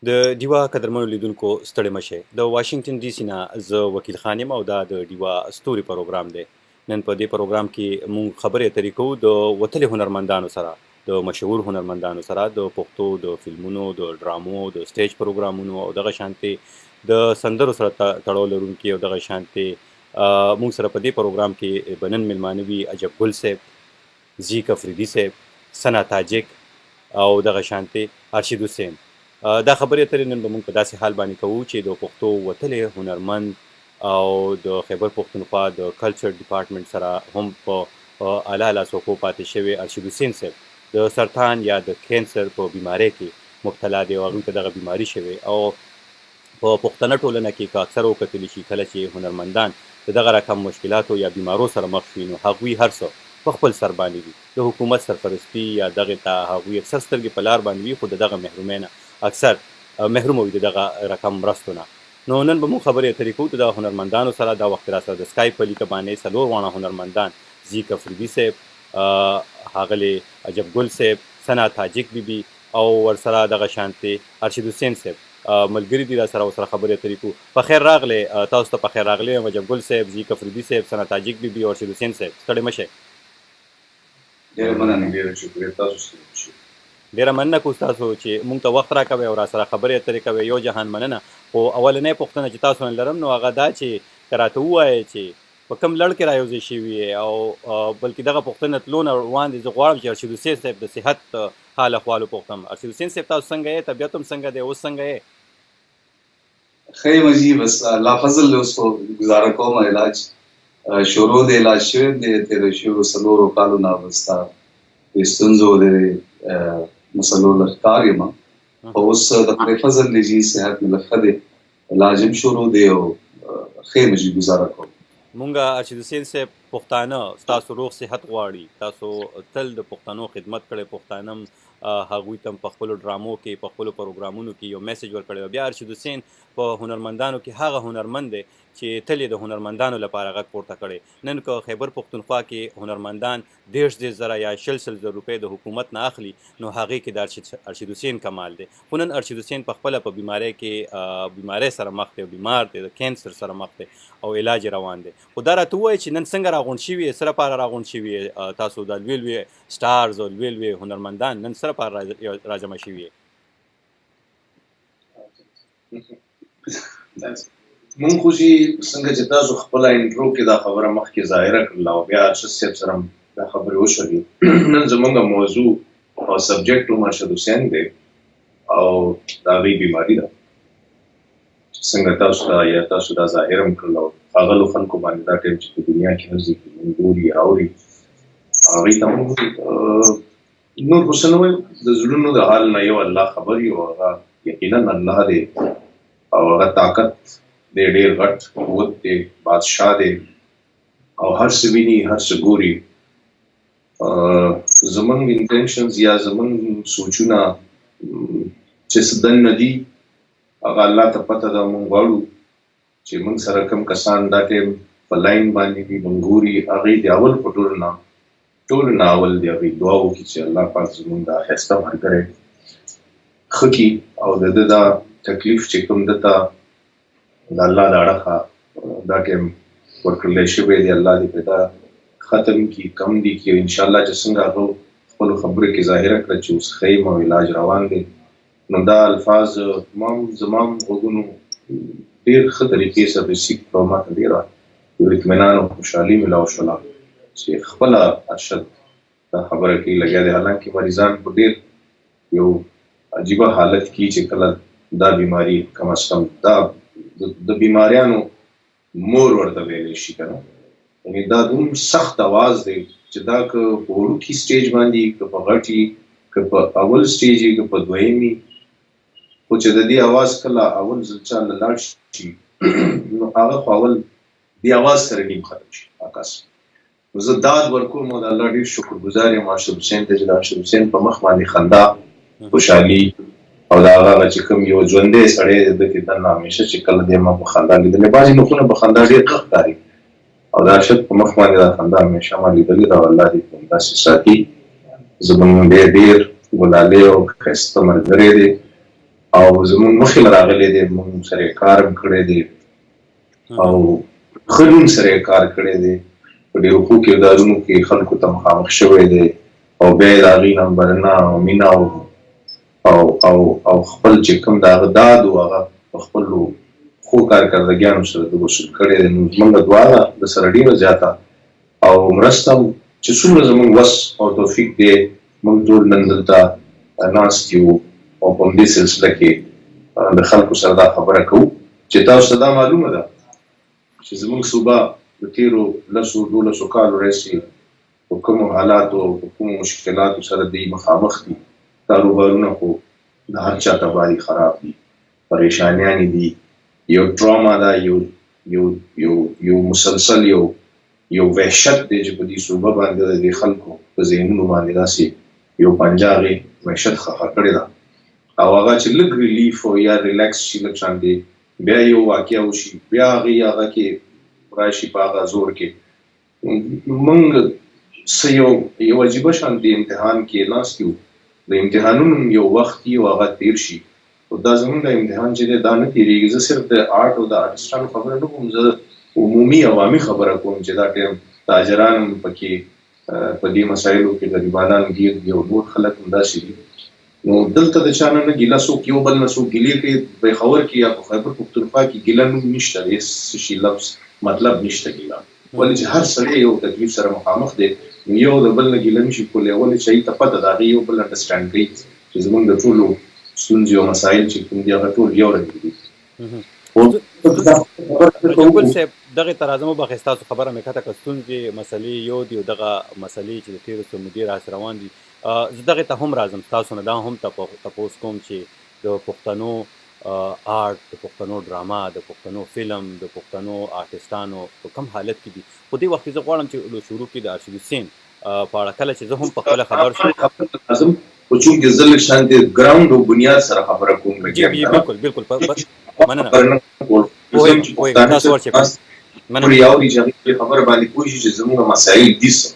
د ډیوا قدرمنو لیدونکو ستړي مشه د واشنگټن ډي سي نه زه وکیل خان یم او دا د ډیوا ستوري پروګرام دی. نن په دې پروګرام کې مونږ خبرې اترې کوو د وتلي هنرمندانو سره، د مشهور هنرمندانو سره، د پښتو د فلمونو، د ډرامو، د سټیج پروګرامونو او دغه شانتي د سندرو سره تړاو لرونکي او دغه شانتي مونږ سره په دې پروګرام کې بنن ملمانه وي عجب ګل صاحب، زیک افریدي صاحب، سنا تاجک او دغه شانتي ارشد حسین. دا خبرې اترې نن به موږ په داسې حال باندې کوو چې د پښتو وتلې هنرمند او د خیبر پښتونخوا د کلچر ډپارټمنټ سره هم په اعلی څوکو پاتې شوی ارشد حسین صاحب د سرطان یا د کینسر په بیمارۍ کې مبتلا دی او هغوی ته دغه بیماري شوې او په پښتنه ټولنه کې که اکثر وکتلی شي کله چې هنرمندان د دغه رقم مشکلاتو یا بیمارو سره مخ شي نو هغوی هر څه په خپل سر باندې وي، د حکومت سرپرستي یا دغې ته هغوی اکثر سترګې په لار باندې وي خو د دغه محرومۍ نه اکثر محروم وي د دغه رقم مرستو نه. نو نن به موږ خبرې اترې کوو د هنرمندانو سره. دا وخت را سره د سکایپ په لیکه باندې څلور واړه هنرمندان زیک افریدي صاحب، ښاغلې عجب ګل صاحب، سنا تاجک بیبي او ورسره دغه شانتي ارشد حسین صاحب ملګري دي را سره ورسره خبرې اترې کوو. په خیر راغلی، تاسو ته په خیر راغلی یم عجب ګل صاحب، زیک افریدي صاحب، سنا تاجک بیبي او ارشد حسین صاحب. ستړي مشئ. ډېره مننه، ډېره شکریه. تاسو ستړي مشئ. ډېره مننه کوو ستاسو چې موږ ته وخت راکوئ او را سره خبرې اترې کوئ. یو جهان مننه. خو اولنۍ پوښتنه چې تاسو نه لرم نو هغه دا چې که راته ووایئ چې په کوم لړ کې رایوځای شوي او بلکې دغه پوښتنه تلو نه وړاندې زه غواړم چې ارشد حسین صاحب د صحت حال احوالو پوښتم. ارشد حسین صاحب تاسو څنګه یې؟ طبیعت هم څنګه دی؟ اوس څنګه یې؟ ښه یم جي، بس الله فضل دی. اوس ګزاره کوم علاج شروع دی، علاج شوی دی. تېرو شویو څلورو کالو نه بس د ستونزو د مسلو له ښکار یم. خو اوس د خدای فضل دی جي، صحت مې له ښه دی، علاج هم شروع دی او ښه یم جي، ګزاره کوم. مونږ ارشد حسین صاحب پښتانه ستاسو روغ صحت غواړي. تاسو تل د پښتنو خدمت کړی، پښتانه هم هغوی ته په خپلو ډرامو کې په خپلو پروګرامونو کې یو میسج ورکړی. بیا ارشد حسین په هنرمندانو کې هغه هنرمند دی چې تل یې د هنرمندانو لپاره غږ پورته کړی. نن که خیبر پښتونخوا کې هنرمندان 1.5 یا 100 روپۍ د حکومت نه اخلي نو هغې کې د ارشد حسین کمال دی. خو نن ارشد حسین په خپله په بیمارۍ سره مخ دی، بیمار دی، د کینسر سره مخ دی او علاج روان دی. خو دا راته ووایي چې نن څنګه راغونډ شوي یې، څه لپاره راغونډ شوي یې؟ تاسو د لوی لوی سټارز او لوی لوی هنرمندان نن څه لپاره راجمع شوي یې؟ مونږ خو چې څنګه چې تاسو خپله انټرو کې دا خبره مخکې ظاهره کړله او بیا ارشد صاحب سره هم دا خبرې وشولې، نن زموږ موضوع او سبجیکټ هم ارشد حسین دی او د هغې بیماري ده. څنګه تاسو ته یا تاسو دا ظاهر هم کړل او ښاغلو خلکو باندې دا ټایم چې په دنیا کې هر ځای کې مونږ ګوري اوري هغوی ته مونږ نور خو څه نه وایو، د زړونو د حال نه یو الله خبر وي او هغه یقینا الله دی او هغه طاقت دی، ډېر غټ قوت دی، بادشاه دی او هر څه ویني، هر څه ګوري. زمونږ انټینشنز یا زمونږ سوچونه چې څه دننه دي هغه الله ته پته ده. مونږ غواړو چې مونږ سره کوم کسان دا ټایم په لاین باندې دي، مونږ ګوري هغوی د اول په ټولو نه اول د هغوی دعا وکړي چې الله پاک زمونږ دا ښایسته ملګری ښه کړي او د ده دا تکلیف چې کوم ده ته د الله د اړخه دا ټایم ورکړلی شوی دی، الله دې پرې دا ختم کړي، کم دي کړي. انشاءالله چې څنګه هغه خپلو خبرو کې ظاهره کړه چې اوس ښه یم او علاج روان دی، نو دا الفاظ زما غوږونو ډېر ښه طریقې سره ریسیو کړه. ما ته ډېره یو اطمینان او خوشحالي ملاو شوله چې خپله ارشد دا خبره کوي لګیا دی. حالانکې مریضان په ډېر یو عجیبه حالت کې چې کله دا بیماري کم از کم دا د بیماریانو مور ورته ویلی شي که نه، یعنې دا دوم سخت اواز دی چې دا که په وړوکي سټیج باندې، که په غټ وي، که په اول سټیج وي، که په دویم وي، خو چې د دې اواز کله اول ځل چا له لاړ شي نو هغه خو اول دې اواز سره نیم ختم شي آکاس. نو زه داد ورکوم او د الله ډېر شکرګزار یم ارشد حسین ته چې د ارشد حسین په مخ باندې خندا، خوشحالي او د هغه چې کوم یو ژوندی سړی دی ده کې دننه همیشه چې کله دی ما په خندا لیدلی، بعضې مخونه په خندا ډېر ښه ښکاري او د ارشد په مخ باندې دا خندا همیشه ما لیدلې ده او الله دې همداسې ساتي. زموږ ډېر ګلالې او ښایسته ملګری دی او زمونږ مخې له راغلی دی، مونږ سره یې کار هم کړی دی او ښه نوم سره یې کار کړی دی. په ډېرو ښو کردارونو کې خلکو ته مخامخ شوی دی او بیا یې د هغې نه بلنه او مینه او خپل چې کوم د هغه داد و هغه په خپلو ښو کارکردګیانو سره د وصول کړی دی. نو زمونږ دعا ده د سره ډېره زیاته او مرسته چې څومره زمونږ وس او توفیق دی، مونږ ټول نن دلته ناست یو او په همدې سلسله کې د خلکو سره دا خبره کوو چې تاسو ته دا معلومه ده چې زمونږ صوبه د تېرو 10-12 کالو راهیسې په کومو حالاتو او په کومو مشکلاتو سره دوی مخامخ دي. کاروبارونه خو د هر چا تباهي خراب دي، پریشانیانې دي، یو ډراما ده، یو مسلسل یو وحشت دی چې په دې صوبه باندې د دې خلکو په ذهنونو باندې داسې یو پنجه هغې وحشت خفه کړې ده او هغه چې لږ ریلیف او یا ریلیکس شي لږ شانتې بیا یو واقعه وشي، بیا هغه کې راشي په هغه زور کې موږ څه یو عجیبه شانتې امتحان کې ناست یو. د امتحانونو یو وخت یو هغه تیر شي او دا زموږ د امتحان چې دی دا نه تېرېږي. زه صرف د آرټ او د آرټسټانو خبره نه کوم، زه عمومي عوامي خبره کوم چې دا ټایم تاجران هم پکې په دې مسایلو کې غریبانان ګیر دي او نور خلک هم داسې دي. نو دلته د چا نه ګیله څوک یو بل نه څوک ګیلې کوي. پېښور کې یا په خیبر پښتونخوا کې ګیله نوم نشته، هېڅ شي لفظ مطلب نشته ګیله، ولې چې هر سړی یو تکلیف سره مخامخ دی، یو د بل نه ګیله نشي کولی، ولې چې هغې ته پته ده هغې یو بل انډرسټینډ کوي چې زموږ د ټولو ستونزې او مسایل چې کوم دي هغه ټول یو رنګ دي. ګل صاحب دغې ته راځم وبخښئ، ستاسو خبره مې کته که ستونزې مسلې یو دي او دغه مسلې چې د تېرو څو مودې راهسې روان دي، زه دغې ته هم راځم، ستاسو نه دا هم تپوس کوم چې د پښتنو آرټ، د پښتنو ډراما، د پښتنو فلم، د پښتنو آرټسټانو په کوم حالت کې دي. خو دې وخت کې زه غواړم چې شروع کې د ارشد حسین په اړه کله چې زه هم په خپله خبر شوم، خو چونکې زه لږ شانتې ګراوند او بنیاد سره خبره کوم لګیا بالکل مننه خبره باندې پوه شي چې زموږ مسایل دي څه.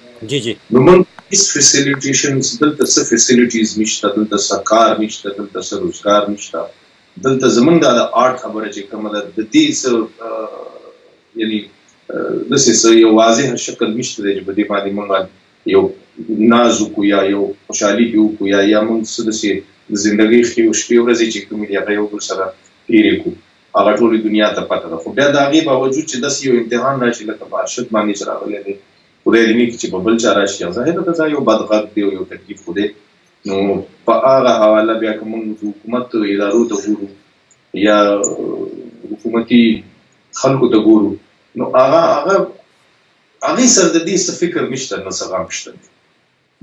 نو موږ هیڅ فیسیلیټیشنز دلته څه فیسیلیټیز نشته، دلته څه کار نشته، دلته څه روزګار نشته، دلته زموږ د آرټ خبره چې کومه ده د دې څه یعنې داسې څه یو واضح شکل نشته دی چې په دې باندې موږ یو ناز وکړو یا یو خوشحالي کې وکړو یا موږ څه داسې د زندګۍ ښې شپې ورځې چې کومې دي هغه یو بل سره تېرې کړو، هغه ټولې دنیا ته پته ده. خو بیا د هغې باوجود چې داسې یو امتحان راشي لکه په ارشد باندې چې راغلی دی، خدای دې نه کړي چې په بل چا راشي، ظاهره ده دا یو بد غږ دی او یو تکلیف خو دی. نو په هغه حواله بیا که موږ حکومت ادارو ته ګورو یا حکومتي خلکو ته ګورو، نو هغې سره د دې څه فکر نشته، نه څه غم شته.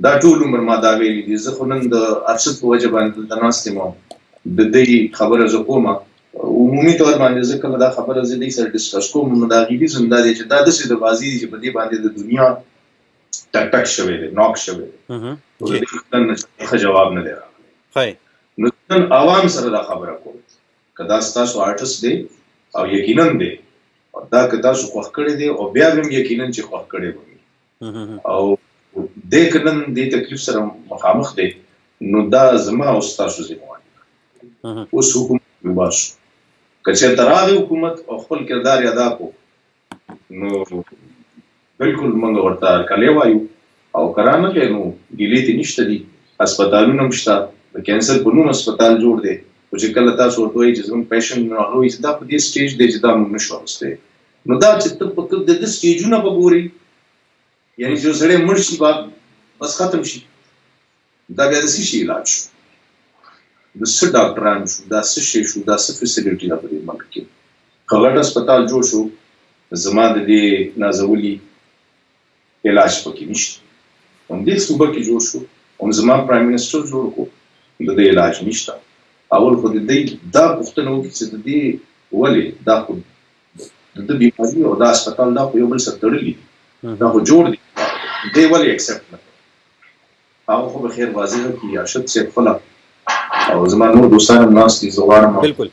دا ټول عمر ما دا ویلي دي. زه خو نن د ارشد په وجه باندې دلته ناست یم او د دې خبره زه کوم عمومي طور باندې. زه کله دا خبره زه دې سره ډسکس کوم نو د هغې ریزن دا دی چې دا داسې د بازي دي چې په دې باندې د دنیا ټک شوی دی، ناک شوی دی، ښه جواب نه دی راغلی. نو نن عوام سره دا خبره کوم که دا ستاسو آرټسټ دی او یقینا دی دا که تاسو خوښ کړی دی او بیا هم یقینا چې خوښ کړی به وي او دی که نن دې تکلیف سره مخامخ دی نو دا زما او ستاسو ذمواري ده. اوس حکومت وباسو، که چېرته راغی حکومت او خپل کردار ادا کړو نو بلکل موږ ورته هرکلی وایو او که رانغی نو ګیلې ترې نشته دي. هسپتالونه هم شته، د کینسر په نوم هسپتال جوړ دی، خو چې کله تاسو ورته وایي چې زموږ پیشنټ هغه وایي چې دا په دې سټیج دی چې دا موږ نشو اخیستی. نو دا چې ته د ده سټیجونه به ګورې، یعنې چې یو سړی مړ شي بس ختم شي، دا بیا د څه شي علاج شو، د څه ډاکټران شو، دا څه شی شو، دا څه فیسیلیټي ده په دې ملک کې. که غټ هسپتال جوړ شو زما د دې نازولي علاج پکې نشته. همدې صوبه کې جوړ شو، هم زما پرایم منسټر جوړ کړو، د دې علاج نشته. اول خو د دې دا پوښتنه وکړي چې د دې ولې دا خو د ده بیماري او دا هسپتال دا خو یو بل سره تړلي دي، دا خو جوړ دي، دی ولې اکسپټ نه کوي. هغه خو به خیر واضحه کړي ارشد صاحب خپله او زما نور دوستان هم ناست دي. زه غواړم بالکل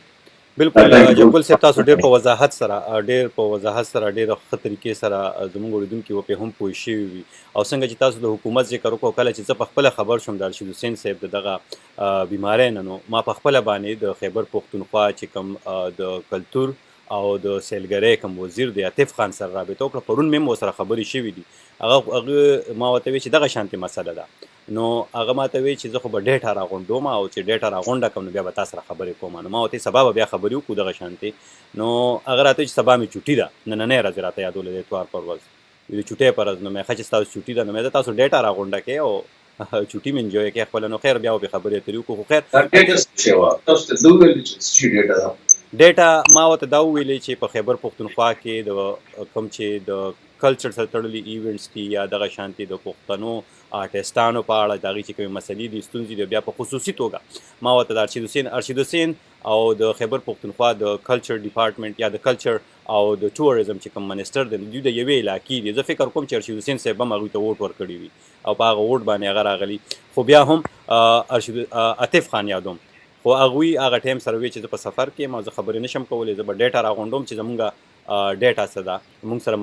بالکل جګګل صاحب تاسو ډېر په وضاحت سره ډېر ښه طریقې سره زموږ اورېدونکي به هم پوه شوي وي او څنګه چې تاسو د حکومت ذکر وکړو کله چې زه په خپله خبر شوم د رشید حسین صاحب د دغه بیمارۍ نه نو ما په خپله باندې د خیبر پښتونخوا چې کوم د کلتور او د سیلګرۍ کوم وزیر دی عاطف خان سره رابطه وکړه پرون مې هم ورسره خبرې شوي دي هغه ما ورته وی چې دغه شانتې مسله ده نو هغه ماته وی چې زه خو به ډیټا راغونډوم او چې ډیټا راغونډه کوم نو بیا به تا سره خبرې کوم نو ما ورته سبا به بیا خبرې وکړو دغه شانتې نو هغه راته چې سبا مې چوټي ده نننۍ ورځ راته یادوله د اتوار پر ورځ د چوټۍ پر ورځ نو مې ښه چې ستاسو چوټي ده نو مې تاسو ډیټا راغونډه کړئ او چوټي مې انجوی کړئ خپله نو خیر بیا به خبرې اترې وکړو خو خیر ډیټا ما ورته دا وویلې چې په خیبر پښتونخوا کې د کوم چې د کلچر سره تړلي ایونټس دي یا دغه شانتې د پښتنو آرټسټانو په اړه د هغې چې کومې مسلې دي ستونزې دي بیا په خصوصي توګه ما ورته د ارشید حسین او د خیبر پښتونخوا د کلچر ډپارټمنټ یا د کلچر او د ټوریزم چې کوم منسټر دی دوی د یوې علاقې دي زه فکر کوم چې ارشید حسین صاحب هم هغوی ته ووټ ورکړي وي او په هغه ووټ باندې هغه راغلي خو بیا هم عاطف خان یادوم خو هغوی هغه ټایم سره وی چې زه په سفر کې یم او زه خبرې نشم کولی زه به ډیټا راغونډوم چې زمونږ ډیټا څه ده موږ سره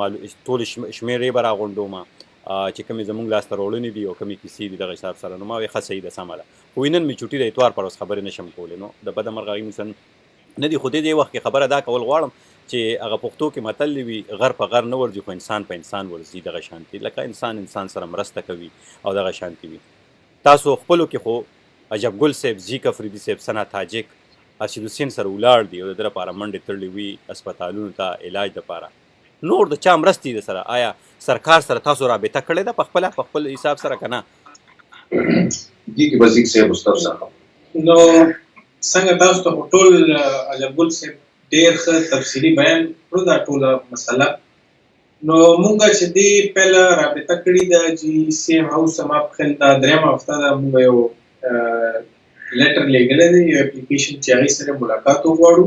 ټولې شمېرې به راغونډوم چې کومې زموږ لاسته راوړنې دي او کومې کیسې دي دغه حساب سره نو ما وایي ښه صحیح ده سمه ده خو نن مې چوټي د اتوار پر ورځ خبرې نشم کولی نو د بده مرغه هغې مثلا نه دي خو دې وخت کې خبره دا کول غواړم چې هغه پښتو کې متل وي غر په غر نه ورځي خو انسان په انسان ورځي دغه شانتې لکه انسان سره مرسته کوي او دغه شانتې وي تاسو خپلو کې خو عجب ګل صاحب زیک افریدي صاحب سنا تاجک ارشید حسین سره ولاړ دي او د ده لپاره منډې تړلې وي اسپتالونو ته علاج دپاره نور د چا مرستې د سره آیا سرکار سره تاسو رابطه کړې ده په خپل حساب سره که نه دي کې به زیک صاحب استاد صاحب نو څنګه تاسو ته ټول عجب ګل صاحب ډېر ښه تفصیلي بیان کړو دا ټوله مسله نو مونږ چې دې پهله رابطه کړې ده چې سیم هاوس ما په خیال دا درېیمه هفته ده مونږ یو لیټر لیږلی دی یو اپلیکیشن چې هغې سره ملاقات وغواړو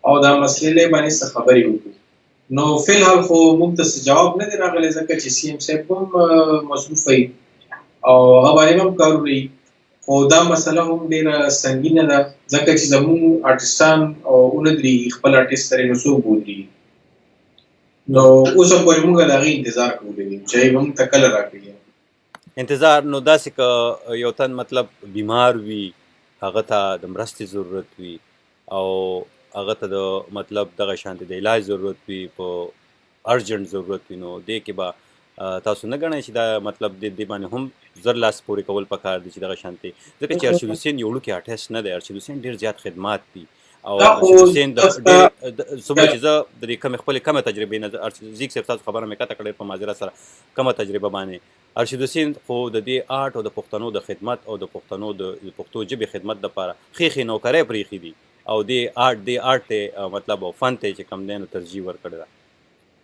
او دا مسلې باندې څه خبرې وکړو نو فی الحال خو موږ ته څه جواب نه دی راغلی ځکه چې سی ایم صاحب هم مصروف وي او هغه باندې هم کار وي خو دا مسله هم ډېره سنګینه ده ځکه چې زموږ آرټسټان او ونه درېږي خپل آرټسټ سره نو څوک بولي نو اوس هم پورې موږ د هغې انتظار کولی دي چې هغې به موږ ته کله راکړي انتظار نو داسې که یو تن مطلب بیمار وي هغه ته د مرستې ضرورت وي او هغه ته د مطلب دغه شانتې د علاج ضرورت وي په ارجنټ ضرورت وي نو دې کې به تاسو نه ګڼئ چې دا مطلب دې باندې هم زر لاس پورې کول پکار دي چې دغه شانتې ځکه چې ارشید حسین یو وړوکی آرټسټ نه دی ارشید حسین ډېر زیات خدمات دي او ارشید حسین څومره چې زه د دې کمې خپلې کمه تجربې نه زیک صاحب تاسو خبره مې قطع کړې په معذرت سره کمه تجربه باندې ارشید حسین خو د دې آرټ او د پښتنو د خدمت او د پښتنو د پښتو ژبې خدمت دپاره ښې نوکرۍ پرېښي دي او دې آرټ ته مطلب او فن ته چې کوم دی نو ترجیح ورکړې ده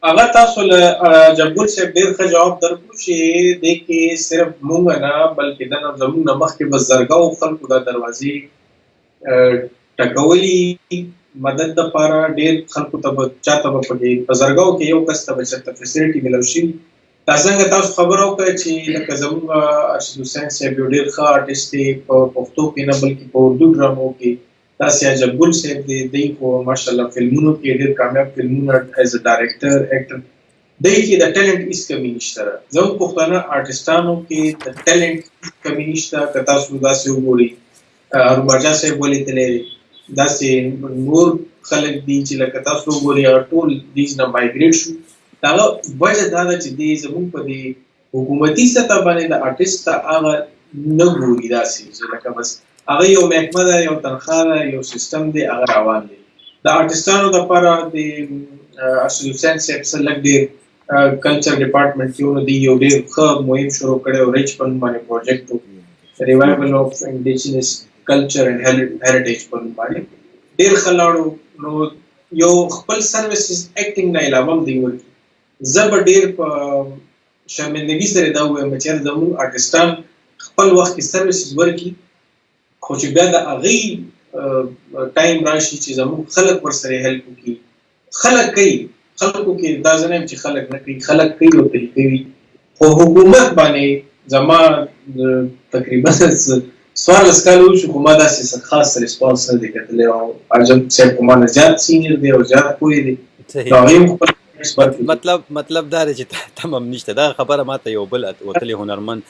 هغه تاسو له عجب ګل صاحب ډېر ښه جواب درکړو چې دې کې صرف مونږ نه بلکې دا زموږ نه مخکې به زرګاو خلکو دا دروازې ټکولي مدد دپاره ډېر خلکو ته به چاته به په زرګاو کې یو کس ته به چېرته فیسیلیټي میلاو شوي دا څنګه تاسو خبره وکړه چې لکه زموږ ارشید حسین صاحب یو ډېر ښه آرټسټ دی په پښتو کې نه بلکې په اردو ډرامو کې داسې عجب ګل صاحب دی دی خو ماشاءالله فلمونو کې ډېر کامیاب فلمونه ایز ا ډایرکټر ایکټر دی کې د ټیلنټ هېڅ کمي نشته ده زموږ پښتانه آرټسټانو کې د ټیلنټ کمي نشته که تاسو داسې وګورئ ارومرجان صاحب ولیدلی داسې نور خلک دي چې لکه تاسو وګورئ هغه ټول دیز نه مایګریټ شو د هغه وجه دا ده چې دی زموږ په دې حکومتي سطح باندې د آرټسټ ته هغه نه ګوري داسې چې لکه بس هغه یو محکمه ده یو تنخواه ده یو سیستم دی هغه روان دی د آرټسټانو دپاره د ارشید حسین صاحب څه لږ ډېر کلچر ډپارټمنټ کې ونه دی یو ډېر ښه مهم شروع کړی او ریچ په نوم باندې پروجیکټ و ریوایول اف انډیجنس کلچر اینډ هیریټیج په نوم باندې ډېر ښه لاړو نو یو خپل سروسز ایکټینګ نه علاوه هم دی ورکړي زه به ډېر په شرمندګي سره دا ووایم چې زموږ آرټسټان خپل وخت کې سروسز ورکړي خو چې بیا د هغې ټایم راشي چې زموږ خلک ورسره هیلپ وکړي خلک کوي خلکو کې دا زه نه یم چې خلک نه کوي خلک کوي او پلي کوي خو حکومت باندې زما تقریبا څوارلس کاله وشو خو ما داسې څه خاص ریسپانس نه دی کتلی او عجب صاحب خو مانه زیات سینیر دی او زیات پوه دی صحیح. نو هغې هم خپل مثبت دي. مطلب دا دی چې تمام نشته. دا خبره ماته یو بل وتلی هنرمند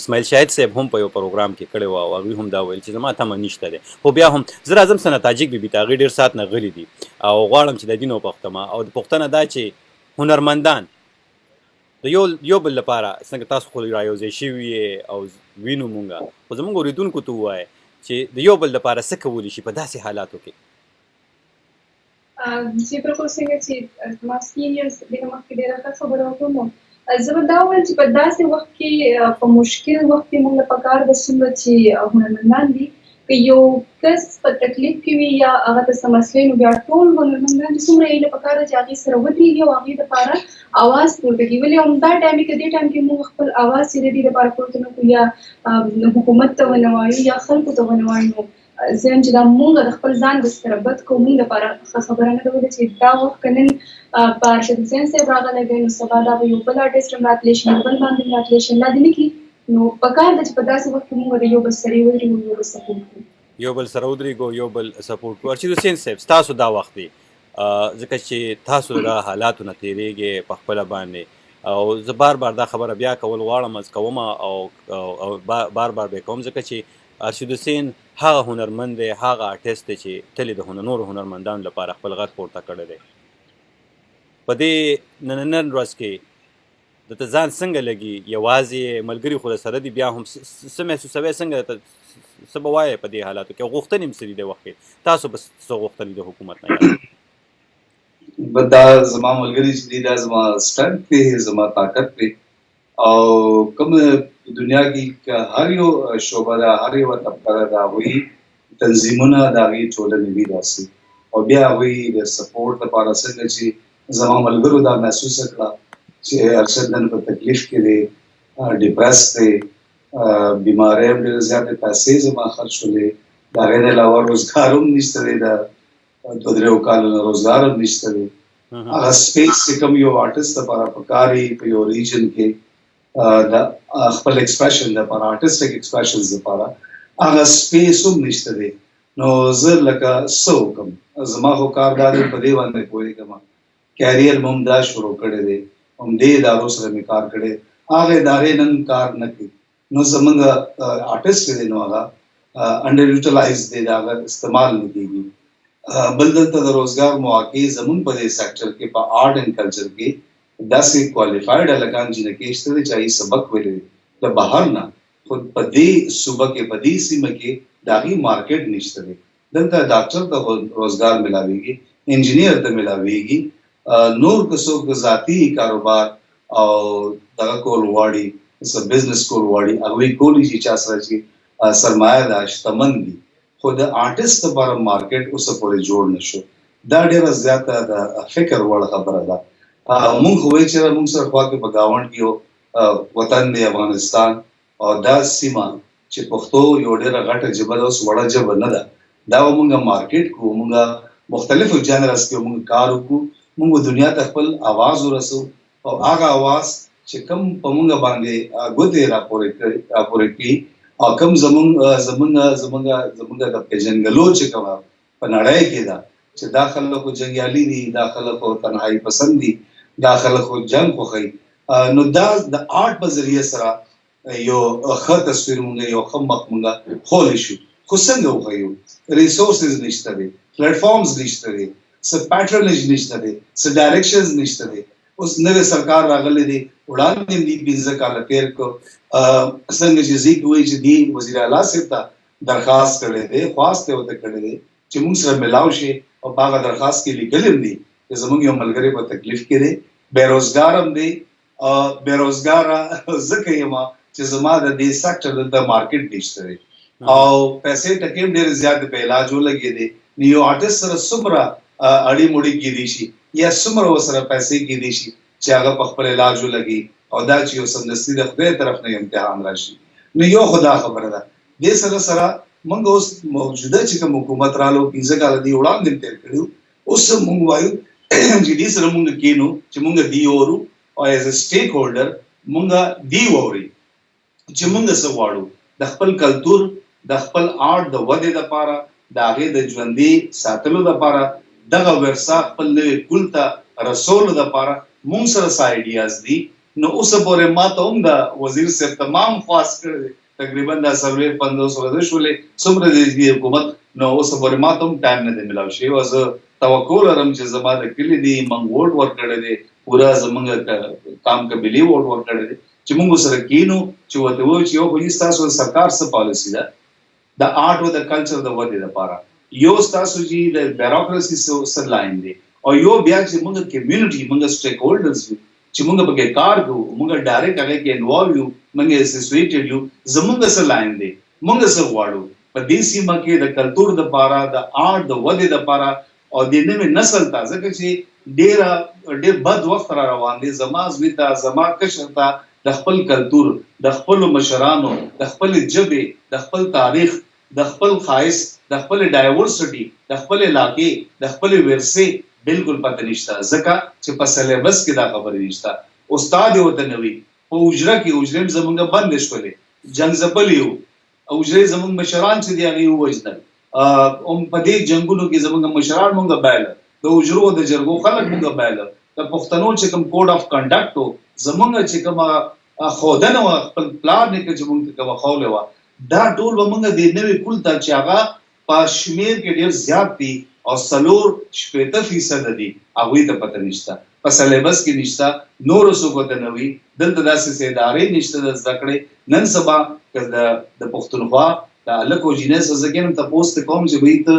اسماعیل شاهد صاحب هم په یو پروګرام کې کړی و او هغوی هم دا ویل چې زما تمه نشته دی. خو بیا هم زه راځم سنه تاجک بیبي ته، هغوی ډېر ساعت نه غلي دي او غواړم چې د دین وپوښتمه او د پوښتنه دا چې هنرمندان د یو بل لپاره څنګه تاسو خو رايوځای شوي او وینو مونږه، خو زموږ اورېدونکو ته ووایه چې د یو بل لپاره څه کولی شي په داسې حالاتو کې؟ چې بالکل څنګه چې زما سینیرز دغه مخکې ډېره ښه خبره وکړه، نو زه به دا ووایم چې په داسې وخت کې په مشکل وخت کې موږ له پکار ده څومره چې هنرمندان دي که یو کس په تکلیف کې وي یا هغه ته څه مسلې نو بیا ټول هنرمندان چې څومره یې له پکار ده چې هغې سره ودرېږي او هغې دپاره اواز پورته کړي. ولې همدا ټایم کې دې ټایم کې موږ خپل اواز چې د دې دپاره پورته نه کړو یا حکومت ته ونه وایو یا خلکو ته ونه وایو، نو زه یم چې دا مونږ د خپل ځان د سره بد کوو مونږ دپاره ښه خبره نه ده. ولې چې دا وخت که نن په ارشد حسین صاحب راغلی دی نو سبا دا به یو بل ارټسټ هم راتلی شي، یو بل باندې هم راتلی شي، الله دې نه کړي. نو پکار ده چې په داسې وخت کې مونږ د یو بل سره ودرېږو، یو بل سپورټ کړو، یو بل سره ودرېږو، یو بل سپورټ کړو. ارشد حسین صاحب ستاسو دا وخت دی ځکه چې تاسو د حالاتو نه تېرېږئ په خپله باندې او زه بار دا خبره بیا کول غواړم، از کوم او بار به کوم ځکه چې ارشد حسین هغه هنرمند دی، هغه آرټسټ دی چې تل د نورو هنرمندانو لپاره خپل غږ پورته کړی دی. په دې نن ورځ کې درته ځان څنګه لګي؟ یوازې ملګري خو در سره دي، بیا هم څه محسوسوئ؟ څنګه څه به وایې په دې حالاتو کې؟ غوښتنې هم څه دي د وخت کې؟ تاسو به څه غوښتلي د حکومت نه؟ دا زما ملګري چې دي دا زما سټرنګ دی، زما طاقت دی او کوم دنیا کې هر یو شعبه ده، هر یو طبقه ده، د هغوی تنظیمونه د هغوی ټولنې وي داسې او بیا هغوی د سپورټ لپاره څنګه چې زما ملګرو دا محسوسه کړه چې ارشد نن په تکلیف کې دی، ډپرس دی، بیماری هم ډېرې زیاتې پیسې زما خرڅ شولې، د هغې نه علاوه روزګار هم نشته دی، د 2-3 کالو نه روزګار هم نشته دی. هغه سپیس چې کوم یو آرټسټ لپاره پکار وي په یو ریجن کې د خپل ایکسپریشن لپاره، آرټسټک ایکسپریشنز لپاره هغه سپیس هم نشته دی. نو زه لکه څه وکړم؟ زما خو کار دا دی په دې باندې پوهېږم، کیریر مې هم دا شروع کړی دی، همدې ادارو سره مې کار کړی، هغه ادارې نن کار نه کوي. نو زمونږ آرټسټ دی نو هغه انډر یوټیلایز دی، د هغه استعمال نه کېږي. بل دلته د روزګار مواقع زمونږ په دې سیکټر کې په آرټ اینډ کلچر کې داسې کوالیفایډ هلکان جنکې شته دي چې هغوی سبق ویلی دی د بهر نه، خو په دې صوبه کې په دې سیمه کې د هغوی مارکیټ نشته دی. دلته ډاکټر ته روزګار ملاویږي، انجینیر ته ملاویږي، نور که څوک ذاتي کاروبار او دغه کول غواړي، بزنس کول غواړي، هغوی کولی شي چا سره چې سرمایه ده، شتمن دي، خو د آرټسټ لپاره مارکیټ اوسه پورې جوړ نه شو. دا ډېره زیاته د فکر وړ خبره ده. مونږ خو وایو چې مونږ سره خوا کې په ګاونډ کې یو وطن دی افغانستان او دا سیمه چې پښتو یو ډېره غټه ژبه ده، اوس وړه ژبه نه ده، دا به مونږ مارکیټ کړو، مونږ مختلفو جنرس کې مونږ کار وکړو، مونږ دنیا ته خپل آواز ورسو او هغه آواز چې کوم په مونږ باندې ګوتې راپورې کړي او کوم زمونږ د پېژنګلو چې کومه په نړۍ کې ده چې دا خلکو جنګیالي دي، دا خلکو تنهایي پسند دي، دا خلکو جنګ خوښوي، نو دا د آرټ په ذریعه سره یو ښه تصویر مونږ، یو ښه مخ مونږ خولی شو. خو څنګه وښیو؟ ریسورسز نشته دی، پلیټفارمز نشته دی، څه پیټرنیج نشته دی، څه ډایرکشنز نشته دی. اوس نوې سرکار راغلی دی، وړاندې هم دي 15 کاله تېر کړو، څنګه چې زی کوي چې دی وزیر اعلی صاحب ته درخواست کړی دی، خواست یې ورته کړی دی چې مونږ سره ملاو شي او په هغه درخواست کې لیکلی هم دي چې زمونږ یو ملګری په تکلیف کې دی، بېروزګار هم دی. بېروزګاره ځکه یم چې زما د دې سیکټر دلته مارکیټ نشته دی او پیسې ټکې هم ډېرې زیاتې په علاج ولګېدې. نو یو آرټسټ سره څومره اړې موړې کېدی شي یا څومره ورسره پیسې کېدی شي چې هغه په خپل علاج ولګي او دا چې یو سمدستي د خدای طرف نه امتحان راشي. نو یو خدا خبره ده. دې سره موږ اوس موجوده چې کوم حکومت رالو 15 کاله دی وړاندې تیر کړو، اوس موږ وایو چې دې سره موږ کینو چې موږ دی اورو او ایز ا سټیک هولډر موږ دی اوري چې موږ څه غواړو، د خپل کلتور د خپل آرټ د ودې لپاره د هغې د ژوندي ساتلو لپاره دغه ورثه خپل نوي کول ته رسولو لپاره مونږ سره څه آیډیاز دي. نو اوسه پورې ما ته هم د وزیر صاحب تمام خواست کړی دی، تقریبا دا سروې 500 ورځې شولې څومره د حکومت، نو اوسه پورې ما ته هم ټایم نه دی میلاو شوی. زه توقع لرم چې زما د کلي دي موږ ووټ ورکړی دی، پوره زموږ کام قبلي ووټ ورکړی دی چې موږ سره کینو چې ورته ووایو چې یو خو ستاسو سرکار څه پالیسي ده د آرټ او د کلچر د ودې لپاره، یو ستاسو چې د بیروکراسي څه لاین دی، او یو بیا چې موږ کمیونټي موږ سټیک هولډرز یو چې موږ پکې کار کوو، موږ ډایرکټ هغه کې انوالو یو، موږ اسوسییټډ یو، زموږ څه لاین دی، موږ څه غواړو په دې سیمه کې د کلتور لپاره د آرټ د ودې لپاره او د نوې نسل ته، ځکه چې ډېر بد وخت را روان دی. زما زوی ته زما کشر ته د خپل کلتور، د خپلو مشرانو، د خپل ژبې، د خپل تاریخ، د خپل ښایست، د خپل ډایورسټي، د خپل علاقې، د خپل ورثې بالکل پته نشته، ځکه چې په سلیبس کې دا خبرې نشته. استاد یې ورته نه وي، په حجره کې حجرې زموږ بندې شولې، جنګ ځپلي وو، حجرې زموږ مشران چې دي هغې ووژنل، په دې جنګونو کې زموږ مشران مونږ بایله، د حجرو د جرګو خلک مونږ بایله، د پښتنو چې کوم کوډ اف کنډکټ و، زموږ چې کومه ښودنه وه، خپل پلار نیکه چې مونږ ته کومه ښوولې وه، دا ټول به مونږ د نوي کول ته چې هغه په شمېر کې ډېر زیات دي او 4.8% دي، هغوی ته پته نشته، په سلیبس کې نشته، نورو څوکو ته نه وي، دلته داسې ادارې نشته د زده کړې. نن سبا که د پښتونخوا د هلک او جینۍ څخه زه کېږم تپوس ته کوم چې بهی ته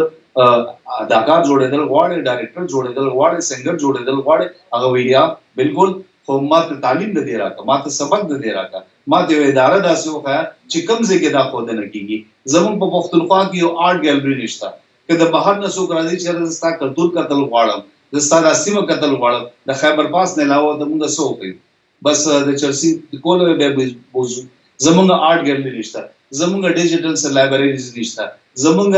اداکار جوړېدل غواړې، ډایرکټر جوړېدل غواړې، سنګر جوړېدل غواړې، هغه ویلیا بالکل، خو ما ته تعلیم نه دی راکړه، ما ته سبق نه دی راکړه، ما ته یو اداره داسې وښیه چې کوم ځای کې دا ښودنه کېږي. زموږ په پښتونخوا کې یو آرټ ګیلري نشته، که د بهر نه څوک راځي چې زه ستا کلتور کتل غواړم، زه ستا دا سیمه کتل غواړم، د خیبر پاس نه علاوه د مونږ څه وکړي، بس د چرسي کوله بیا بوزو. زمونږ آرټ ګیلري نشته، زمونږ ډیجیټل سره لایبرریز نشته، زمونږ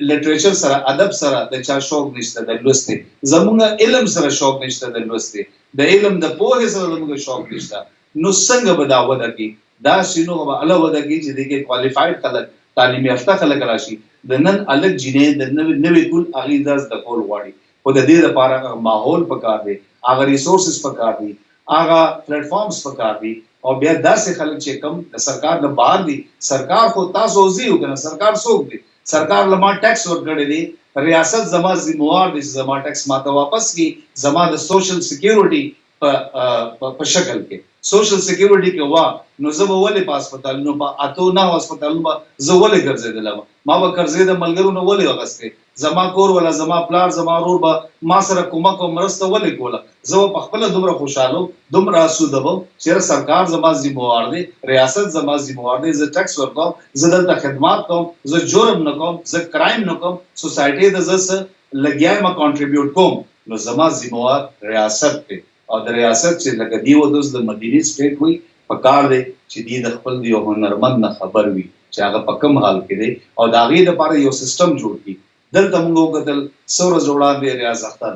لټریچر سره ادب سره د چا شوق نشته د لوستې، زمونږ علم سره شوق نشته د لوستې، د علم د پوهې سره زمونږ شوق نشته. نو څنګه به دا وده کوي؟ دا شنو به الله وده کوي چې دغه کوالیفاید خلک، تعلیم یافته خلک راشي، د نن الګ جینې د نوې کول هغه داس د کول غواړي، خو د دې لپاره ماحول پکار دی، هغه ریسورسز پکار دي، هغه پلیټ فارمز پکار دي، او بیا داسې خلک چې کم د سرکار نه بهر دي. سرکار خو تاسو وزي وکنه، سرکار څوک دی؟ سرکار لما ټیکس ورکړی دی، ریاست زما ذمہوار دی چې زما ټیکس ماته واپس کی، زما د سوشل سکیورټي په شکل کې سوشل سکیورټي کې وا، نو زه به ولې په هسپتال، نو په اتو نه هسپتالونو به زه ولې ګرځېدلم، ما به قرضې د ملګرو نه ولې اخیستې، زما کور ولا زما پلار زما ورور به ما سره کومک او مرسته ولې کوله، زه به په خپله دومره خوشحاله دومره اسوده وم چې سرکار زما ذمہوار دی، ریاست زما ذمہوار دی، زه ټیکس ورکوم، زه دلته خدمات کوم، زه جرم نه کوم، زه کرایم نه کوم، سوسایټي ته زه څه لګیا یم کنټریبیوټ کوم، نو زما ذمہوار ریاست دی. او د ریاست چې لکه دی ودوس د مدینی سټیټ وي، په کار دی چې دی د خپل یو هنرمند نه خبر وي چې هغه په کوم حال کې دی، او د هغې لپاره یو سیستم جوړ کړي. دلته موږ وکتل څو ورځې وړاندې ریاض اختر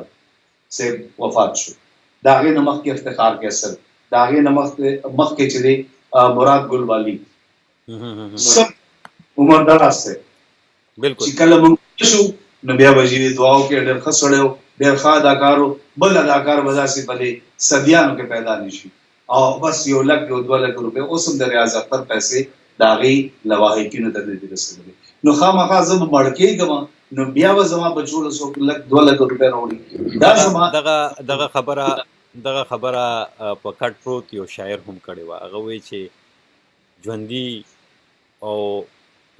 صاحب وفات شو، د هغې نه مخکې افتخار کیسر، د هغې نه مخکې چې دی مراد ګل والي، سب عمر دراز دی. چې کله موږ شو نو بیا به چې دعا وکړې ډېر ښه سړی و، ډېر ښه اداکار و، بل اداکار به داسې په صدیانو کې پیدا نه شي، او بس 1 لک او 2 لک روپۍ اوس هم د ریاض اختر پیسې د هغې لواحقینو ته نه دي رسېدلې. نو خامخا زه به مړ کېږم، نو بیا به زما بچو له 100 لک 2 لک روپۍ راوړي. دا زما دغه خبره په کټ پروت یو شاعر هم کړې وه، هغه وایي چې ژوندي او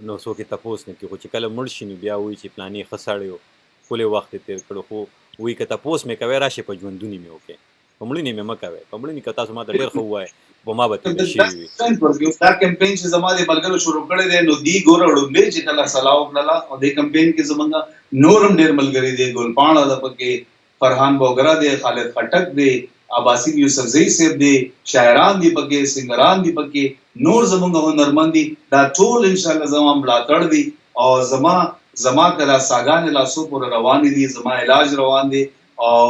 نو څوک یې تپوس نه کوي، خو چې کله مړ شي نو بیا وایي چې پلانې ښه سړی و، ښکلی وخت یې تېر کړو، خو وایي که تپوس مې کوئ راشئ په ژوندوني مې وکړئ، په مړینې مې مه کوئ، په مړینې که تاسو ما ته ډېر ښه ووایئ په ما به تېرې شوي وي. دا کمپین چې زما د ملګرو شروع کړی دی، نو دی ګوره ړومبې چې کله سلا وکړله، او دې کمپین کې زمونږ نور هم ډېر ملګري دی، ګل پاڼه ده پکې، فرحان بوګرا دی، خالد خټک دی، عباسین یوسفزئی صاحب دی، شاعران دی پکې، سنگران دی پکې، نور زمونږ هنرمند دي، دا ټول انشاءالله زما ملاتړ دی، او زما که دا ساګانې لاسو پورې روانې دي، زما علاج روان دی، او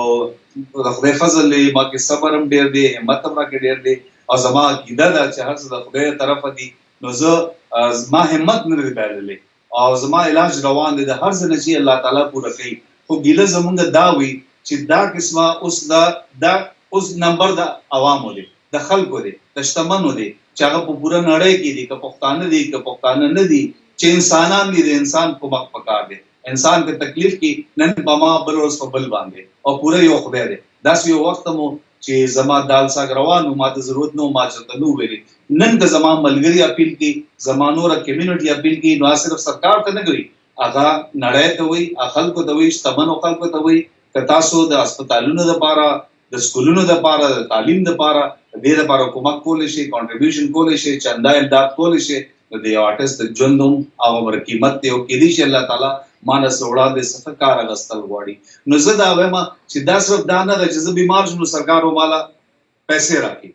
د خدای فضل دی، ما کې صبر هم ډېر دی، همت هم راکې ډېر دی، او زما عقیده ده چې هر څه د خدای طرفه دي، نو زه زما همت نه دی بایللی او زما علاج روان دی د هر څه نه چې الله تعالی پوره کوي خو ګیله زمونږ دا وي چې دا قسمه اوس نمبر د عوامو دی د خلکو دی د شتمنو دی چې هغه په پوره نړۍ کې دي که پښتانه دي که پښتانه نه دي چې انسانان دي د انسان په مخ پکار دي انسان په تکلیف کې نن بما بل روز په بل باندې او پوره یو خدای دی داس یو وخت مو چې زما دال ساګ روانو ما ته ضرورت نو ما چته نو ویلي نن د زما ملګری اپیل کې زما نور کمیونټي اپیل کې نو صرف سرکار ته نه کوي هغه نړۍ ته وي خلکو ته وي شتمنو خلکو ته وي که تاسو د هسپتالونو لپاره د سکولونو لپاره د تعلیم لپاره د لپاره کومک کول شي کنټریبیوشن کول شي چندا امداد کول شي د یو آرټست ژوندوم او ور قیمت ته او کې دي چې الله تعالی مانه سوړه د سفکار غستل غواړي نو زه دا وایم چې دا صرف دا نه ده چې زه بیمار شوم سرکار مالا پیسې راکړي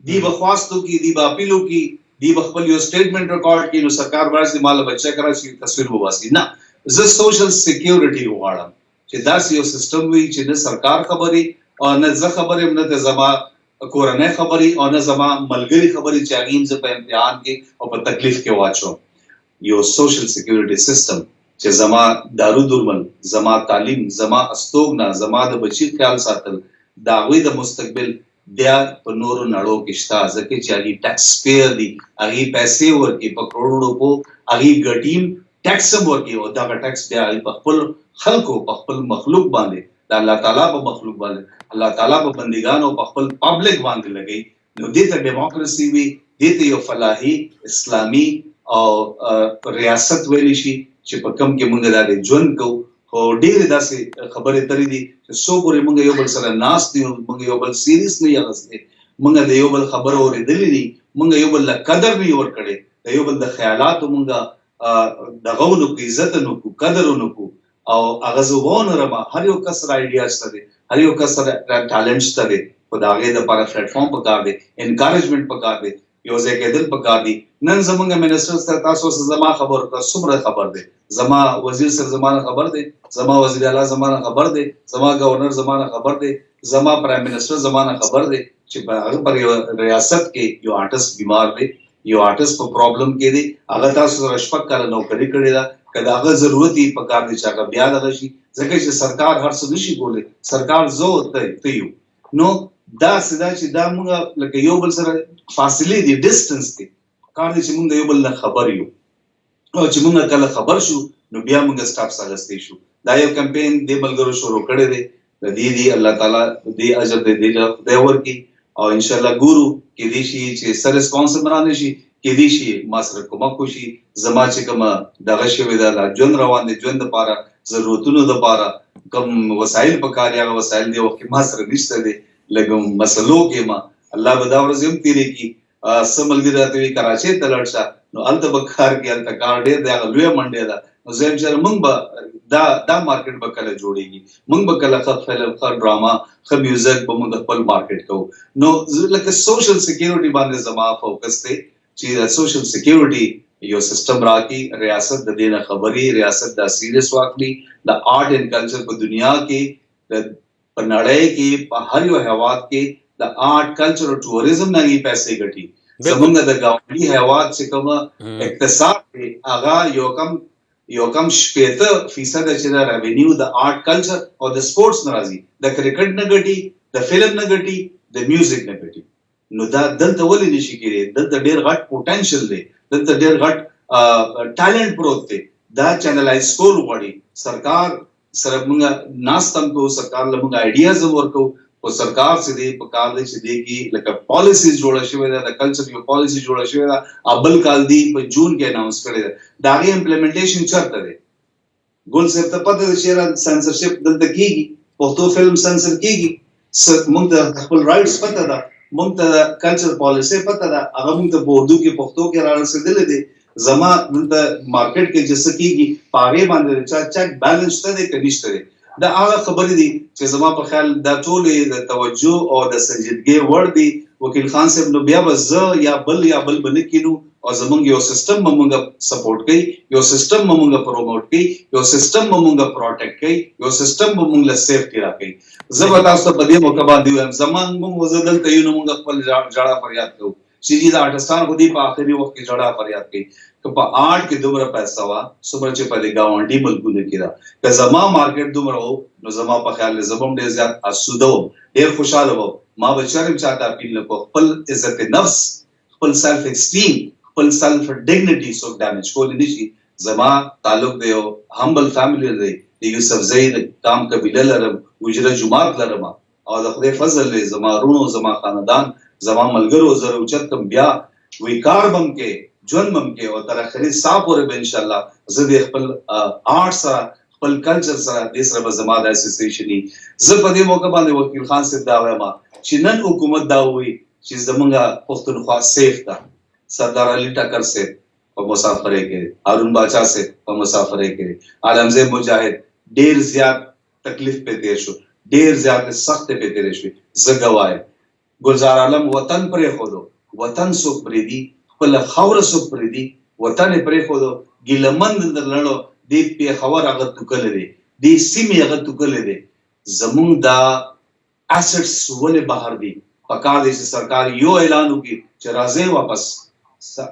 دی بخواستو کی دی باپیلو کی دی خپل یو سټیټمنټ ریکارډ کی نو سرکار ورسې مال بچا کرا شي تصویر وباسي نه زه سوشل سکیورټي وغواړم چې دا یو سیستم وي چې نه سرکار خبري او نه زه خبرم نه ته زما کورنۍ خبري او نه زما ملګری خبري چې هغه زه په امتحان کې او په تکلیف کې واچو یو سوشل سکیورټي سیستم چې زما دارو درمل زما تعلیم زما استوګنا زما د بچی خیال ساتل دا غوي د مستقبل بیا په نورو نړو کې شته ځکه چې هغه ټیکس پیر دي هغه پیسې ورکي په کروڑو په هغه ګټیم ټیکس ورکي او دا ټیکس بیا په خپل خلکو په خپل مخلوق باندې د الله تعالی په مخلوق باندې الله تعالی په بندګانو په خپل پبلک باندې لګي نو دې ته دیموکراسي وي دې ته یو فلاحي اسلامي او ریاست ویل شي چې په کم کې مونږ د ژوند کو خو ډېر داسې خبرې ترې دي چې سو پورې مونږ یو بل سره ناست دي مونږ یو بل سیریس نه یغسته مونږ د یو بل خبرو اورېدلې دي مونږ یو بل قدر نه ورکړي د یو بل د خیالاتو مونږ د غوونو کو عزت نو کو قدر نو کو او هغه زوونه رما هر یو کس را ایډیاز ته هر یو کس را ټالنټس ته په داغه د لپاره پلیټ فارم پکار دی انکریجمنٹ پکار دی یو ځای کېدل پکار دی نن زمونږ منسټر سره تاسو زما خبر کا څومره خبر دی زما وزیر سره زمانه خبر دی زما وزیر اعلی زمانه خبر دی زما گورنر زمانه خبر دی زما پرایم منسټر زمانه خبر دی چې هغه پر یو ریاست کې یو آرټست بیمار دی یو آرټست په پرابلم کې دی هغه تاسو سره شپږ کاله نوکری کړې ده کله هغه ضرورت یې پکار دی چې هغه بیا دغه شي ځکه چې سرکار هر څه نشي کولی سرکار زو ته یو نو دا سدا چې دا موږ لکه یو بل سره فاصله دي ډیسټنس دي کار دي چې موږ یو بل نه خبر یو او چې موږ کله خبر شو نو بیا موږ سټاپ سالستې شو دا یو کمپین د ملګرو شروع کړی دی د دې الله تعالی دې اجر دې خدای ورکي او ان شاء الله ګورو کې دې شي چې سر ریسپانسبل رانه شي کې دې شي ما سره کومک وشي زما چې کوم دغه شوی دا ژوند روان دي ژوند لپاره ضرورتونو لپاره کوم وسایل پکار یا وسایل دی وخت ما سره نشته دي لګم مسلو کې ما الله به دا ورځم تیرې کی سملګری راته کراچي ته لړشه نو الته بکار کې الته کار ډېر دا لوی منډه ده نو زم چې موږ به دا مارکیټ به کله جوړیږي موږ به کله خط فلم خط ډراما خ میوزیک به موږ خپل مارکیټ کوو نو لکه سوشل سکیورټي باندې زما فوکس دی چې د سوشل سکیورټي یو سیستم راکې ریاست د دینه خبري ریاست د سیریس واکلی د آرټ اینڈ کلچر په دنیا کې په نړۍ کې په هر یو هیواد کې د آرټ کلچر او ټوریزم نه یې پیسې ګټي زمونږ د ګاونډي هیواد چې کوم اقتصاد دی هغه یو کم 70% چې د ریونیو د آرټ کلچر او د سپورتس ناراضي د کرکټ نه ګټي د فلم نه ګټي د میوزیک نه ګټي نو دا دلته ولې نشي کېږي دلته ډېر غټ پوتنشل دی دلته ډېر غټ ټالنت پروت دی دا چینلایز کول غواړي سرکار سره موږ ناستم کو سرکار له موږ آیډیاز ورکو او سرکار سره دې په کال دې چې دې کې لکه پالیسیز جوړه شوې ده د کلچر یو پالیسی جوړه شوې ده ابل کال دی په جون کې اناونس کړی ده دا غي امپلیمنټیشن چرته دی ګول سره ته پته ده چې سنسرشپ دلته کیږي پښتو فلم سنسر کیږي موږ ته خپل رائټس پته ده موږ ته کلچر پالیسی پته ده هغه موږ ته په اردو کې پښتو کې راځل دي زما دلته مارکیټ کې جس کیږي پاره باندې چک بیلنس ته دې کنيشته دا هغه خبرې دي چې زما په خیال دا ټول د توجه او د سنجیدګۍ وړ دي وکیل خان صاحب نو بیا وز یا بل بنه کینو او زمونږ یو سیستم مونږه سپورټ کوي یو سیستم مونږه پروموټ کوي یو سیستم مونږه پروټیکټ کوي یو سیستم مونږه سیفټي راکوي زبردست په دې موقع باندې زمان مونږ وزدل ته یو مونږ خپل جاړه فریاد کوو چې دا آرټستان خو دې په آخري وخت کې جړه فریاد کوي که په آرټ کې دومره پیسې وا څومره چې په دې گاونډي ملکونو کې دا که زما مارکیټ دومره وو نو زما په خیال زبم ډېر زیات اسوده وم ډېر خوشاله وم ما به چرم چاته اپیل نکو خپل عزت نفس خپل سیلف اسټیم خپل سیلف ډیګنیټي سو ډیمیج کولی نشي زما تعلق دی همبل فیملی دی د یوسف زید کام قبیله لرم وجره جماعت لرم او د خدای فضل دی زما رونو زما خاندان زما ملګرو زره اوچت کم بیا وی کار بم کې ژوند بم کې او تر اخري صاحب پورې به ان شاء الله زه د خپل آرټ سره خپل کلچر سره د سره به زما د اسوسییشني زه په دې موقع باندې وکیل خان صاحب دا وایم چې نن حکومت دا وی چې زمونږ پښتونخوا سیف ده سردار علي ټکر صاحب په مسافرې کې هارون باچا صاحب په مسافرې کې عالمزه مجاهد ډیر زیات تکلیف په تیر شو ډیر زیات سخت په تیر شو زه گوایم گلزار عالم وطن پرې خودو وطن سو پرې دی خپل خاور سو پرې دی وطن پرې خودو ګلمند درلړو دې په خبر هغه توکل دی دې سیمه هغه توکل دی زمون دا اسټس ولې بهر دی پکار دې سرکار یو اعلان وکړي چې راځي واپس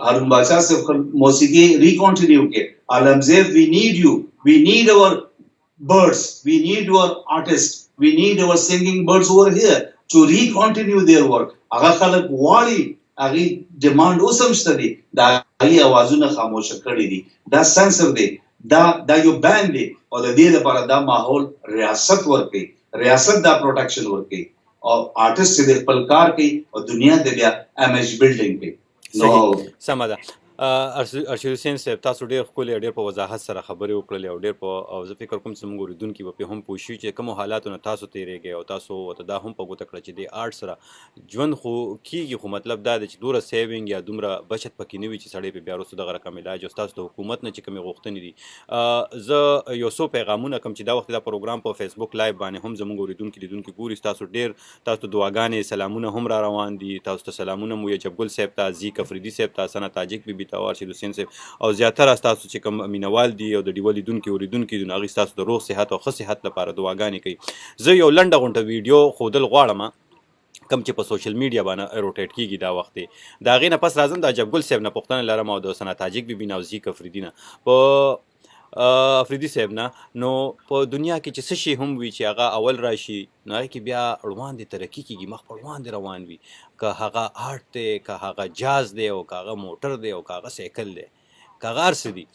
هارون باچا سے موسیقی ریکنٹینیو کے عالمزیب we need you we need our birds we need our artists we need our singing birds over here to recontinue their work هغه خلک واړي هغه ډیماند اوسمشته دي دا هغه اوازونه خاموش کړي دي دا سنسر دي دا یو بین دي او د دې لپاره دا ماحول ریاست ورکي ریاست دا پروټیکشن ورکي او آرټست دې خپل کار کوي او دنیا دې بیا امیج بیلډینګ کوي سمه ده ارشد حسین صاحب تاسو ډېر ښکلې ډېر په وضاحت سره خبرې وکړلې او ډېر په او زه فکر کوم چې موږ اورېدونکي به پرې هم پوه شي چې کومو حالاتو نه تاسو تېرېږئ او تاسو ورته دا هم په ګوته کړه چې د آرټ سره ژوند خو کېږي خو مطلب دا دی چې دومره سیوینګ یا دومره بچت پکې نه وي چې سړی پرې بیا وروسته دغه رقم علاج او ستاسو د حکومت نه چې کومې غوښتنې دي زه یو څو پیغامونه کوم چې دا وخت دا پروګرام په فیسبوک لایو باندې هم زموږ اورېدونکي لیدونکي ګوري تاسو دعاګانې سلامونه هم را روان دي تاسو ته سلامونه مو یعجب ګل صاحب ته زیک افریدي صاحب ته حسنه تاجک بیبي ته او ارشد حسین او زیاتره تاسو چې کوم مینوال دي او د ډیو لیدونکي اوریدونکي دي هغوی ستاسو د روغ صحت او ښه صحت لپاره دعاګانې کوي زه یو لنډه غونډه ویډیو ښودل غواړم کم چې په سوشل میډیا باندې روټیټ کیږي دا وخت دی د هغې نه پس راځم د عجب ګل صاحب نه پوښتنه لرم او د حسنه تاجک بیبي نه او زیک افریدي نه په افریدي صاحب نه نو په دنیا کې چې څه شی هم وي چې هغه اول راشي نو هغې کې بیا اړوان دی ترقي کېږي مخ په اړوان دی روان وي که هغه آرټ دی که هغه جاز دی او که هغه موټر دی او که هغه سایکل دی که هغه هر څه دي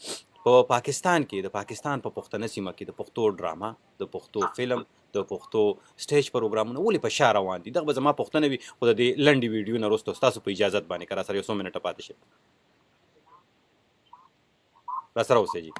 په پاکستان کې د پاکستان په پښتنه سیمه کې د پښتو ډرامه د پښتو فلم د پښتو سټیج پروګرامونه ولې په شا روان دي دغه به زما پوښتنه وي خو د دې لنډې ویډیو نه وروسته ستاسو په اجازت باندې که راسره یو څو منټه پاتې شي راسره اوسئ جي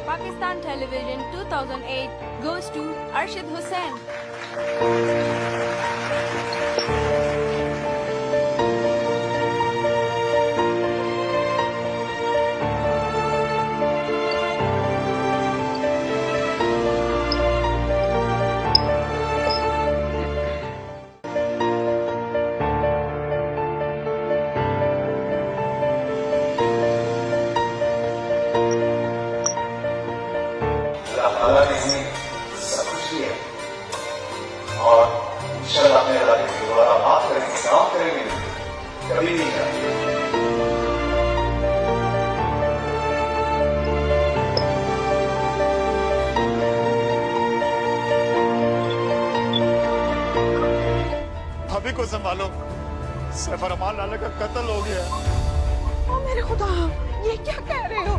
Pakistan Television 2008 goes to Arshid Hussain. भाभी को संभालो, सैफ अरमान लाला का कत्ल हो गया। ओ मेरे खुदा, ये क्या कह रहे हो?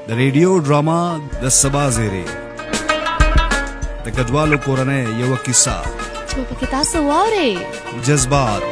د ریډیو ډراما د سبا زیری د کډوالو کورنۍ یو کیسه چې په کې تاسو واورئ جذبات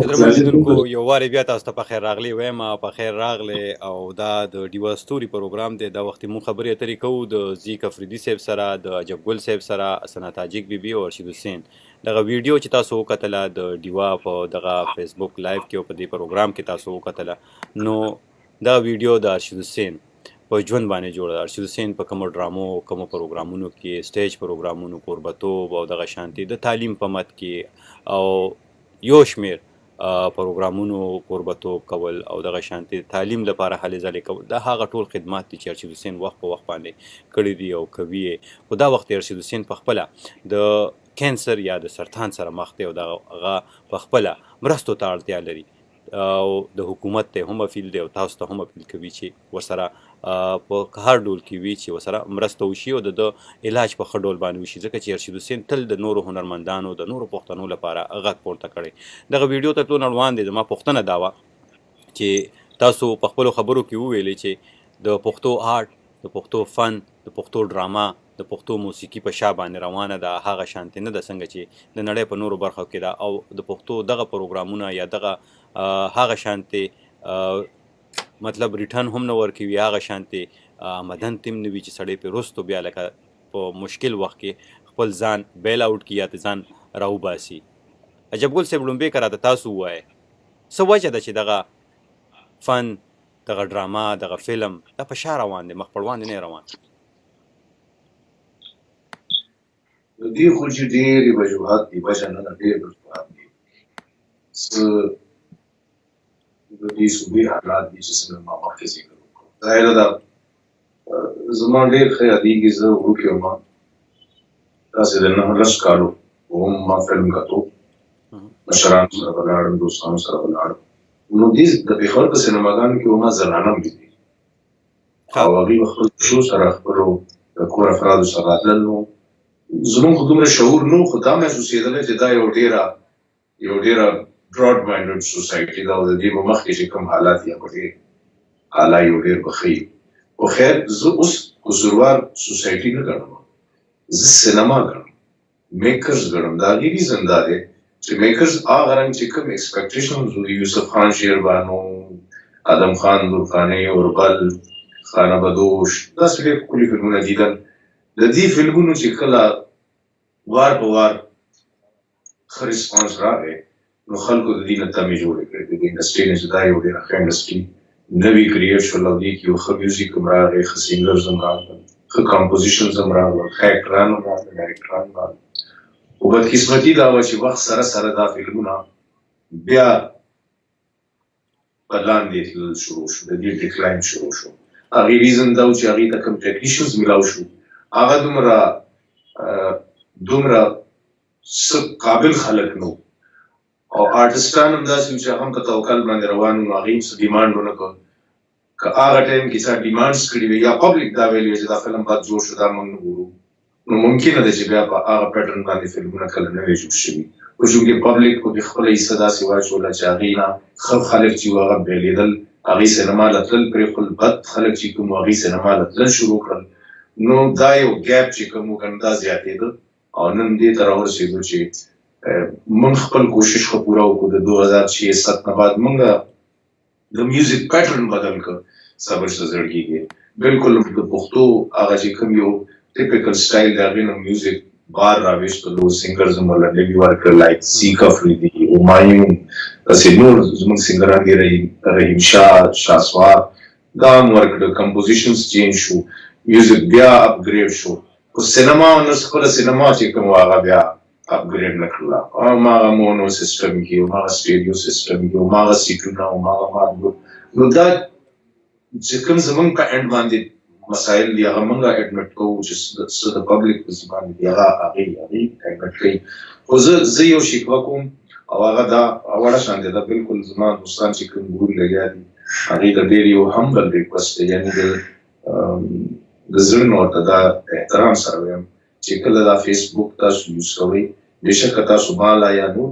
درملونکو یو واري بیا تاسو ته په خیر راغلی وایم په خیر راغلی او دا د ډیوا ستوري پروګرام دی دا وخت مو خبرې اترې کوو د زیک افریدي صاحب سره د عجب ګل صاحب سره سنا تاجک بیبي او رشید حسین دغه ویډیو چې تاسو وکتله د ډیوا په دغه فیسبوک لایو کې او په دې پروګرام کې تاسو وکتله نو دا ویډیو د رشید حسین په ژوند باندې جوړ ده. رشید حسین په کومو ډرامو کومو پروګرامونو کې سټیج پروګرامونو کوربتوب او دغه شانتي د تعلیم په مت کې او یو شمیر پروګرامونو کوربتوب کول او دغه شانتي تعلیم لپاره هلې ځلې کول دا هغه ټول خدمات دي چې رشید حسین وخت په وخت باندې کړي دي او کوي خو دا وخت رشید حسین په خپله د کینسر یا د سرطان سره مخ دی او هغه په خپله مرستو ته اړتیا لري او د حکومت ته هم اپیل دی او تاسو ته هم اپیل کوي چې ورسره په هر ډول کې وي چې ورسره مرسته وشي او د علاج په ښه ډول باندې وشي ځکه چې رشید حسین تل د نورو هنرمندانو د نورو پښتنو لپاره غږ پورته کړی دغه ویډیو ته ټول روان دی زما پوښتنه دا وه چې تاسو په خپلو خبرو کې وویلې چې د پښتو آرټ د پښتو فن د پښتو ډراما د پښتو موسیقي په شا باندې روانه ده هغه شانتي نه ده څنګه چې د نړۍ په نورو برخو کې ده او د پښتو دغه پروګرامونه یا دغه هغه شانتي مطلب ریټرن هم نه ورکوي هغه شانتي آمدن تم نه وي چې سړی پې رستو بیا لکه په مشکل وخت کې خپل ځان بیل آوټ کړي یا ته ځان راوباسي. عجب ګل صاحب لومبۍ که راته تاسو ووایئ څه وجه ده چې دغه فن دغه ډراما دغه فلم دا په شا روان دی مخ پر وړاندې نه روان د دې خو چې ډېرې وجوهات دي وجه نه ده ډېر وجوهات دي څه د دې صوبې حالات دي چې څنګه ما مخکې ذکر وکړو ظاهره ده زما ډېر ښه یادېږي زه وړوکی وم داسې د 19 کالو هم ما فلم کتو مشرانو سره ولاړم دوستانو سره ولاړم نو دې د پېښور په سینماګانو کې ما زنانه هم لیدلي او هغوی به خپل شو سره خپلو د کور افرادو سره راتلل نو زموږ خو دومره شعور نه خو دا محسوسېدلی چې دا یو ډېره براډ مایندډ سوسایټي ده او د دې به مخکې چې کوم حالات یا په ډېر اعلی یو ډېر به ښه خو خیر زه اوس قصوروار سوسایټي نه ګڼم زه سینما ګڼم میکرز ګڼم د هغې ریزن دا دی چې میکرز هغه رنګ چې کوم ایکسپیکټیشنز وي یوسف خان شیربانو ادم خان درخانۍ اوربل خانه بدوش داسې ډېر ښکلي فلمونه دیدل د دې فلمونو چې کله وار په وار ښه ریسپانس راغی نو خلکو د دې نه تمې جوړې کړې د دې انډسټري نه چې دا یو ډېره ښه انډسټري نوي کریټ شول او دې کې یو ښه میوزیک هم راغی ښه سینګرز هم راغلل ښه کمپوزیشنز هم راغلل ښه اکټران هم راغلل ډایرکټران هم راغلل خو بدقسمتي دا وه چې وخت سره سره دا فلمونه بیا په لاندې تلل شروع شو د دې ډیکلاین شروع شو هغه ریزن دا چې هغه ته کوم ټیکنیشنز ملاو شو هغه دومره قابل خلک نو او آرټسټان هم داسې چې هغه په توکل باندې روان وو هغه څه ډیماند ونه کړ که هغه ټایم کې څه ډیماندز کړي وي یا پبلک دا ویلي چې دا فلم باید جوړ شو دا موږ نه ګورو نو ممکن ده چې بیا په هغه پیټرن باندې فلمونه کله نه وي جوړ شوي خو چونکې پبلک په خپله حصه داسې واچوله چې هغې نه ښه خلک چې وو هغه بېلېدل هغې سینما له تلل پرېښول بد خلک چې کوم هغې سینما له تلل شروع کړل نو دا یو ګیپ چې کوم و کنه دا زیاتېده او نن دې ته راورسېدو چې موږ خپل کوشش خو پوره وکړو د 2006 نه بعد موږ د میوزیک پیټرن بدل کړ صبر څه زړګي کې بالکل د پښتو هغه چې کوم یو ټیپیکل سټایل د هغې نه میوزیک بار راویستلو سینګرز مو له نوي ورکړل لایک سیک افریدي همایون داسې نور زموږ سینګران دي رحیم شاه دا هم ورکړل کمپوزیشنز چینج شو میوزیک بیا اپګریډ شو خو سینما نو خپله سینما چې کوم هغه بیا اپګریډ نه کړله هماغه مونو سیسټم کې هماغه سټیډیو سیسټم کې هماغه سیټونه هماغه نو دا چې کوم زموږ په اینډ باندې مسایل دي هغه موږ اډمټ کوو چې څه د پبلک په زبان دي هغه اډمټ کوي خو زه یو شکوه کوم او هغه دا وړه شان دی دا بالکل زما دوستان چې کوم ګوري لګیا دي هغې ته ډېر یو همبل ریکوست دی یعنې د زړه نه ورته دا احترام سره وایم چې کله دا فیسبوک تاسو یوز کوئ بېشکه تاسو مالا یا نور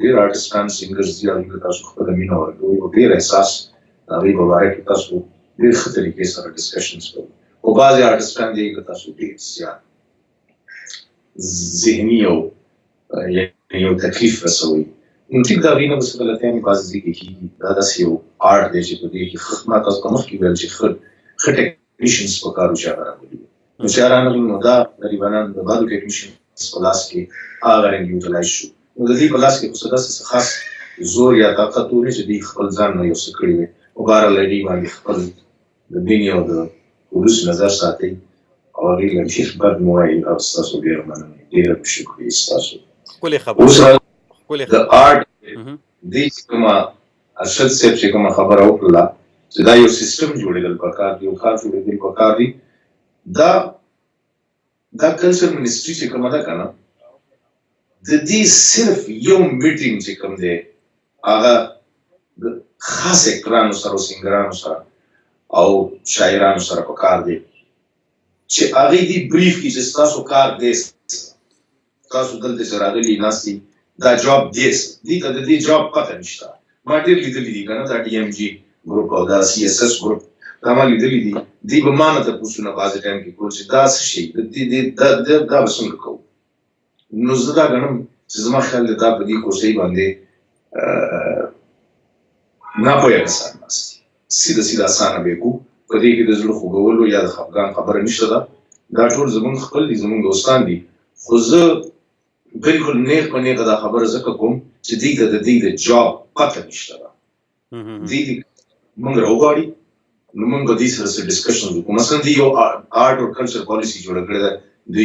ډېر آرټسټان سینګرز دي هغوی ته تاسو خپله مینه ورکوئ او ډېر احساس د هغوی په باره کې تاسو ډېر ښه طریقې سره ډسکشنز کوئ خو بعضې آرټسټان دي که تاسو ډېر زیات ذهني یو تکلیف رسوئ نو ټیک د هغوی نه به څه غلطیانې بعضې ځای کې کېږي دا داسې یو آرټ دی چې په دې کې ما تاسو ته مخکې ویل چې ښه ټیکنیشنز په کار و چې هغه راغلي وي نو چې هغه رانغلي نو دا غریبانان د بعضو ټیکنیشنز په لاس کې هغه رنګ یوټیلایز شو نو د دې په لاس کې خو څه داسې څه خاص زور یا طاقت و نه چې دوی خپل ځان نه یو څه کړي وي خو بهرحال دوی باندې خپل د دین او د ولس نظر ساتئ او هغې له ډېر بد مو وایي او ستاسو ډېره مننه ډېره شکریه ستاسو اوس د آرټ دې چې کومه ارشد صاحب چې کومه خبره وکړله چې دا یو سیسټم جوړېدل پکار دی یو ښار جوړېدل پکار دی دا کلچر منسټري چې کومه ده که نه د دې صرف یو میټینګ چې کوم دی هغه د خاص اکټرانو سره او سینګرانو سره او شاعرانو سره پکار دی چې هغې دې بریف کړي چې ستاسو کار دی تاسو دلته چې راغلي ناست دي دا جاب دی دې ته د دې جاب پته نشته ما ډېر لیدلي دي که نه دا ډي ایم جي ګروپ او دا سی ایس ایس ګروپ دا ما لیدلي دي دوی به ما نه تپوسونه بعضې ټایم کې کول چې دا څه شی دا به څنګه کوو نو زه دا ګڼم چې زما خیال دی دا په دې کوشش باندې ناپوهه کسان ناست دي سیده اسانه به یې کوو په دې کې د زړه خوږولو یا د خفګان خبره نشته ده دا ټول زموږ خپل دي زموږ دوستان دي خو زه بالکل نیغ په نیغه دا خبره ځکه کوم چې دوی ته د دې د جاب پته نشته ده دوی موږ راوغواړي نو موږ به دوی سره څه ډسکشنز وکړو مثلا دوی یو آرټ او کلچر پالیسي جوړه کړې ده د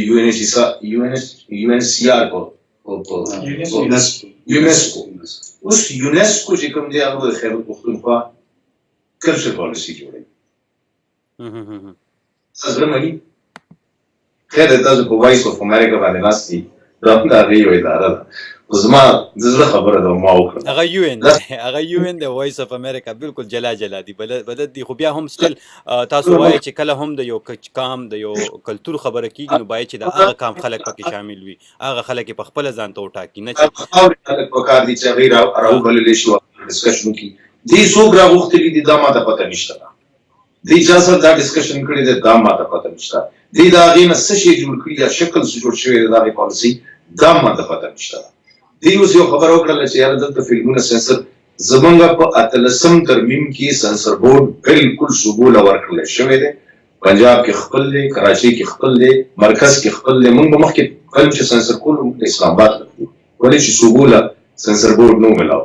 UNHCR په یونسکو اوس یونسکو چې کوم دی هغه د خیر پښتونخوا کلچر پالیسي جوړوي زړه مني خیر دی تاسو په وایس اف امریکا باندې ناست دي دا هم د هغې یو اداره ده خو زما د زړه خبره ده ما وکړه هغه یو ان د وایس اف امریکا بالکل جلا دي بدد دي خو بیا هم سټل تاسو وایي چې کله هم د یو کام د یو کلتور خبره کېږي نو باید چې د هغه کام خلک پکې شامل وي هغه خلک یې په خپله ځان ته وټاکي نه چې خلک پکار دي چې هغې راوبللی شي ډسکشن وکړي دوی څوک راغوښتلي دي دا ماته پته نشته ده دوی چا سره دا ډسکشن کړی دی دا ماته پته نشته دوی د هغې نه څه شی جوړ کړي یا شکل څه جوړ شوی دی د هغې پالیسۍ دا ماته پته نشته ده دوی اوس یو خبره وکړله چې یاره دلته فلمونه سنسر زمونږ په 18 ترمیم کې سنسر بورډ بالکل صوبو له ورکړلی شوی دی پنجاب کې خپل دی کراچۍ کې خپل دی مرکز کې خپل دی موږ به مخکې فلم چې سنسر کولو موږ د اسلام آباد لرو ولې چې صوبو له سنسر بورډ نه ومیلاو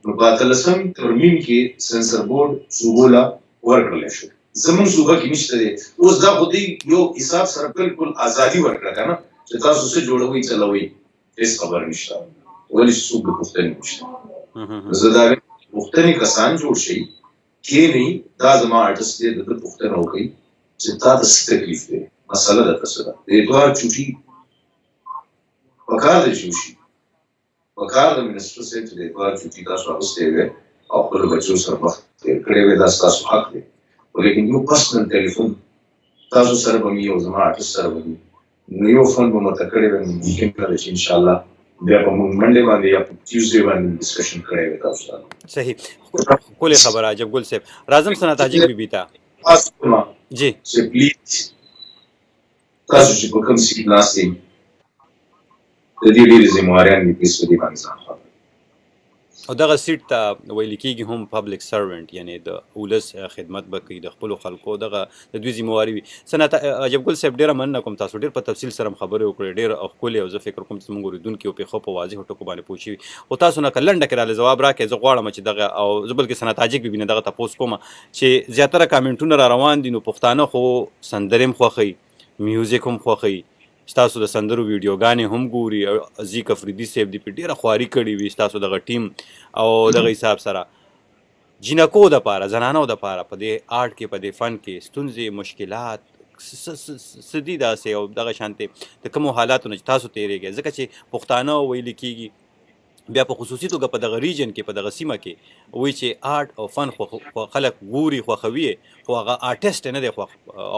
نو په 18 ترمیم کې سنسر بورډ صوبو له ورکړلی شو زمونږ صوبه کې نشته دی اوس دا خو دوی یو حساب سره بالکل ازادي ورکړه که نه چې تاسو څه جوړوئ چلوئ هېڅ خبر نشته ولې چې څوک د پوښتنې نشته زه دا وایم پوښتنې کسان جوړ شي کېنئ دا زما آرټسټ دی د ده پوښتنه وکړئ چې تا ته څه تکلیف دی مسله درته څه ده د اتوار چوټي پکار دی چې وشي پکار د منسټر صاحب چې د اتوار چوټي تاسو اخیستی وی او خپلو بچو سره وخت تېر کړی وی دا ستاسو حق دی خو لیکن یو پرسنل ټلیفون تاسو سره به مې او زما آرټسټ سره به مې نو یو فون به مته کړی وی ممکن نه ده چې انشاءالله بیا په موږ منډې باندې یا په ټیوزډے باندې ډسکشن کړی وی تاسو سره صحیح ښکلې خبره عجب ګل صاحب راځم سنا تاجک بیبي ته تاسو ما جی چې پلیز تاسو چې په کوم سیټ ناست یئ د دې ډېرې ذمهواریانې دي پلیز په دې باندې ځان خبر او دغه سیټ ته ویل کېږي هم پبلک سروینټ یعنی د ولس خدمت به کوي د خپلو خلکو دغه د دوی ذمهواري وي صنعت عجب ګل صاحب ډېره مننه کوم تاسو ډېر په تفصیل سره خبرې وکړې ډېر ښکلې او زه فکر کوم چې زموږ اورېدونکي او پېښو په واضحو ټکو باندې پوه شوي او تاسو نه که لنډه کې راله ځواب راکړئ زه غواړم چې دغه او زه بلکې صنعت تاجک بیبي نه دغه تپوس کوم چې زیاتره کامنټونه را روان دي نو پښتانه خو سندرې هم خوښوي میوزیک هم خوښوي ستاسو د سندرو ویډیوګانې هم ګوري او زیک افریدي صاحب دې په ډېره خواري کړې وي ستاسو دغه ټیم او دغه حساب سره جینکو دپاره زنانو دپاره په دې آرټ کې په دې فن کې ستونزې مشکلات څه دي داسې او دغه شانتې د کومو حالاتو نه چې تاسو تېرېږئ ځکه چې پښتانه ویلې کېږي بیا په خصوصي توګه په دغه ریجن کې په دغه سیمه کې وایي چې آرټ او فن خلک ګوري خوښوي خو هغه آرټسټ نه دی خوښ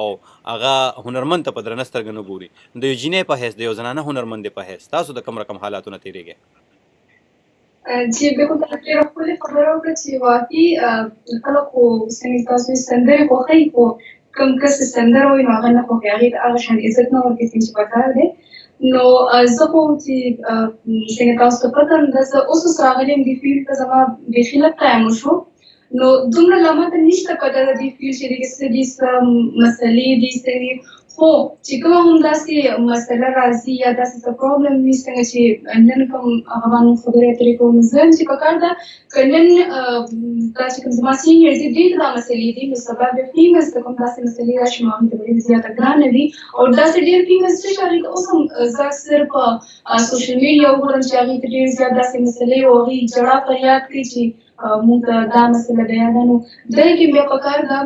او هغه هنرمند ته په درنه سترګه نه ګوري د یو جینۍ په حیث د یو زنانه هنرمندې په حیث تاسو د کوم رقم حالاتو نه تېرېږئ جی بالکل تاسو ډېره ښکلې خبره وکړه چې واقعي خلکو څنګه تاسو سندرې خوښوي خو کوم کس سندره وایي نو هغه نه خوښوي هغې ته هغه شان عزت نه ورکوي چې پکار دی نو زه خو چې څنګه تاسو ته پته ده زه اوس اوس راغلې یم دې فیلډ ته زما بیخي لږ ټایم وشو نو دومره لا ماته نشته پته ده دې فیلډ چې دې کې څه دي څه مسلې دي څه دي خو چې کومه هم داسې مسله راځي یا داسې څه پرابلم وي څنګه چې نن کوم هغه باندې خبرې اترې کوم زه چې پکار ده که نن دا چې کوم زما سینیرز دي دوی ته دا مسلې دي نو سبا بیا فیمز ته کوم داسې مسلې راشي نو هغوی ته به ډېرې زیاته ګرانه وي او داسې ډېر فیمز شته چې هغوی ته اوس هم زه اکثر په سوشل میډیا وګورم چې هغوی ته ډېر زیات داسې مسلې او هغوی ژړا فریاد کوي چې موږ ته دا مسله ده یا دا نو دغې کې بیا پکار ده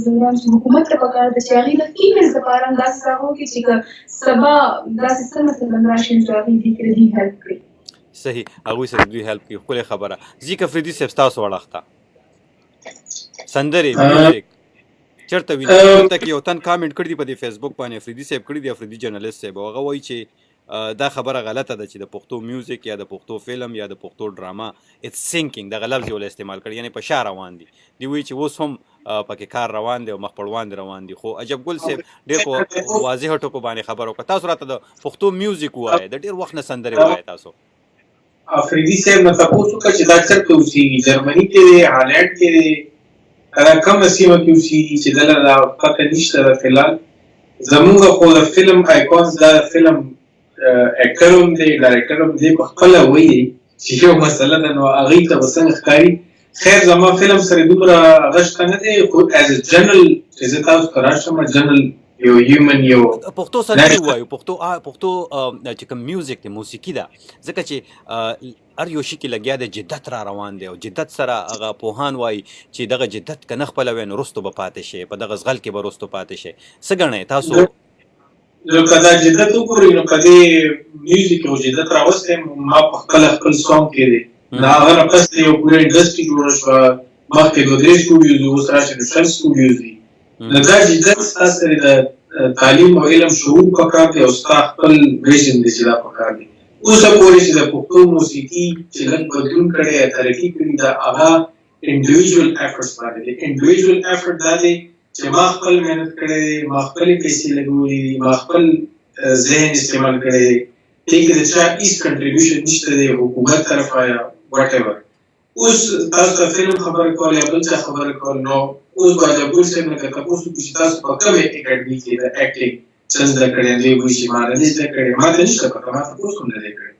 زه وایم چې حکومت ته پکار ده چې هغوی د فیمز دپاره هم داسې څه وکړي چې که سبا داسې څه مثلا راشي چې هغوی دې کې د دوی هیلپ کړي صحیح هغوی سره دوی هیلپ کوي ښکلې خبره زیک افریدي صاحب ستاسو اړخ ته سندرې میوزیک چېرته وینئ دلته کې یو تن کامنټ کړي دي په دې فیسبوک باندې افریدي صاحب کړي دي افریدي جرنلست صاحب او هغه وایي چې دا خبره غلطه ده چې د پښتو میوزیک یا د پښتو فلم یا د پښتو ډراما اټس سینکینګ دغه لفظ یې ول استعمال کړي یعنې په شا روان دي دوی وایي چې اوس هم پکې کار روان دی او مخ په وړاندې روان دي خو عجب ګل صاحب ډېر په واضحو ټکو باندې خبره وکړه تاسو راته د پښتو میوزیک ووایئ د ډېر وخت نه سندرې ووایئ تاسو افریدي صاحب نه تپوس وکړه چې دا چېرته اوسېږي جرمني کې دی هالینډ کې دی دا کومه سیمه کې اوسېږي چې دله دا پته نشته ده فلحال زمونږ خو د فلم آیکونز دا فلم اکټر هم دی ډایرکټر هم دی په خپله وایي چې یو مسله ده نو هغوی ته به څنګه ښکاري خیر زما فلم سره دومره هغه شته نه دی خو ایز ا جنرل چې زه تاسو ته راشم جنرل یو هیومن یو پښتو سندرې ووایو پښتو چې کوم میوزیک دی موسیقي ده ځکه چې هر یو شي کې لګیا دی جدت را روان دی او جدت سره هغه پوهان وایي چې دغه جدت که نه خپلوئ نو رستو به پاتې شي په دغه زغل کې به رستو پاتې شي څه ګڼئ تاسو نو که دا جدت وګورئ نو که دې میوزیک یو جدت راوستی ما په خپله خپل سونګ کې دی د هغه نه پس یو پوره انډسټري جوړه شوه مخکې 2-3 سټوډیوز دي اوس راشي نو 6 سټوډیوز دي نو دا جدت ستا سره د تعلیم او علم شعور پکار دی او ستا خپل ویژن دی چې دا پکار دی اوسه پورې چې د پښتو موسیقي چې لږ بدلون کړی یا ترقي کړي دا هغه انډیویژوال ایفرټس باندې دی انډیویژوال ایفرټ دا دی چې ما خپل محنت کړی دی ما خپلې پیسې لګولي دي ما خپل ذهن استعمال کړی دی دې کې د چا هېڅ کنټریبیوشن نشته دی حکومت طرفه یا واټ ایور اوس تاسو ته فلم خبرې کول یا بل څه خبرې کول نو اوس به د ګل صاحب نه که تپوس وکړو چې تاسو په کومې اکاډمي کې د اکټینګ څه زده کړی دی وایي چې ما نه دي زده کړی ما ته نشته پته ما تپوس هم نه دی کړی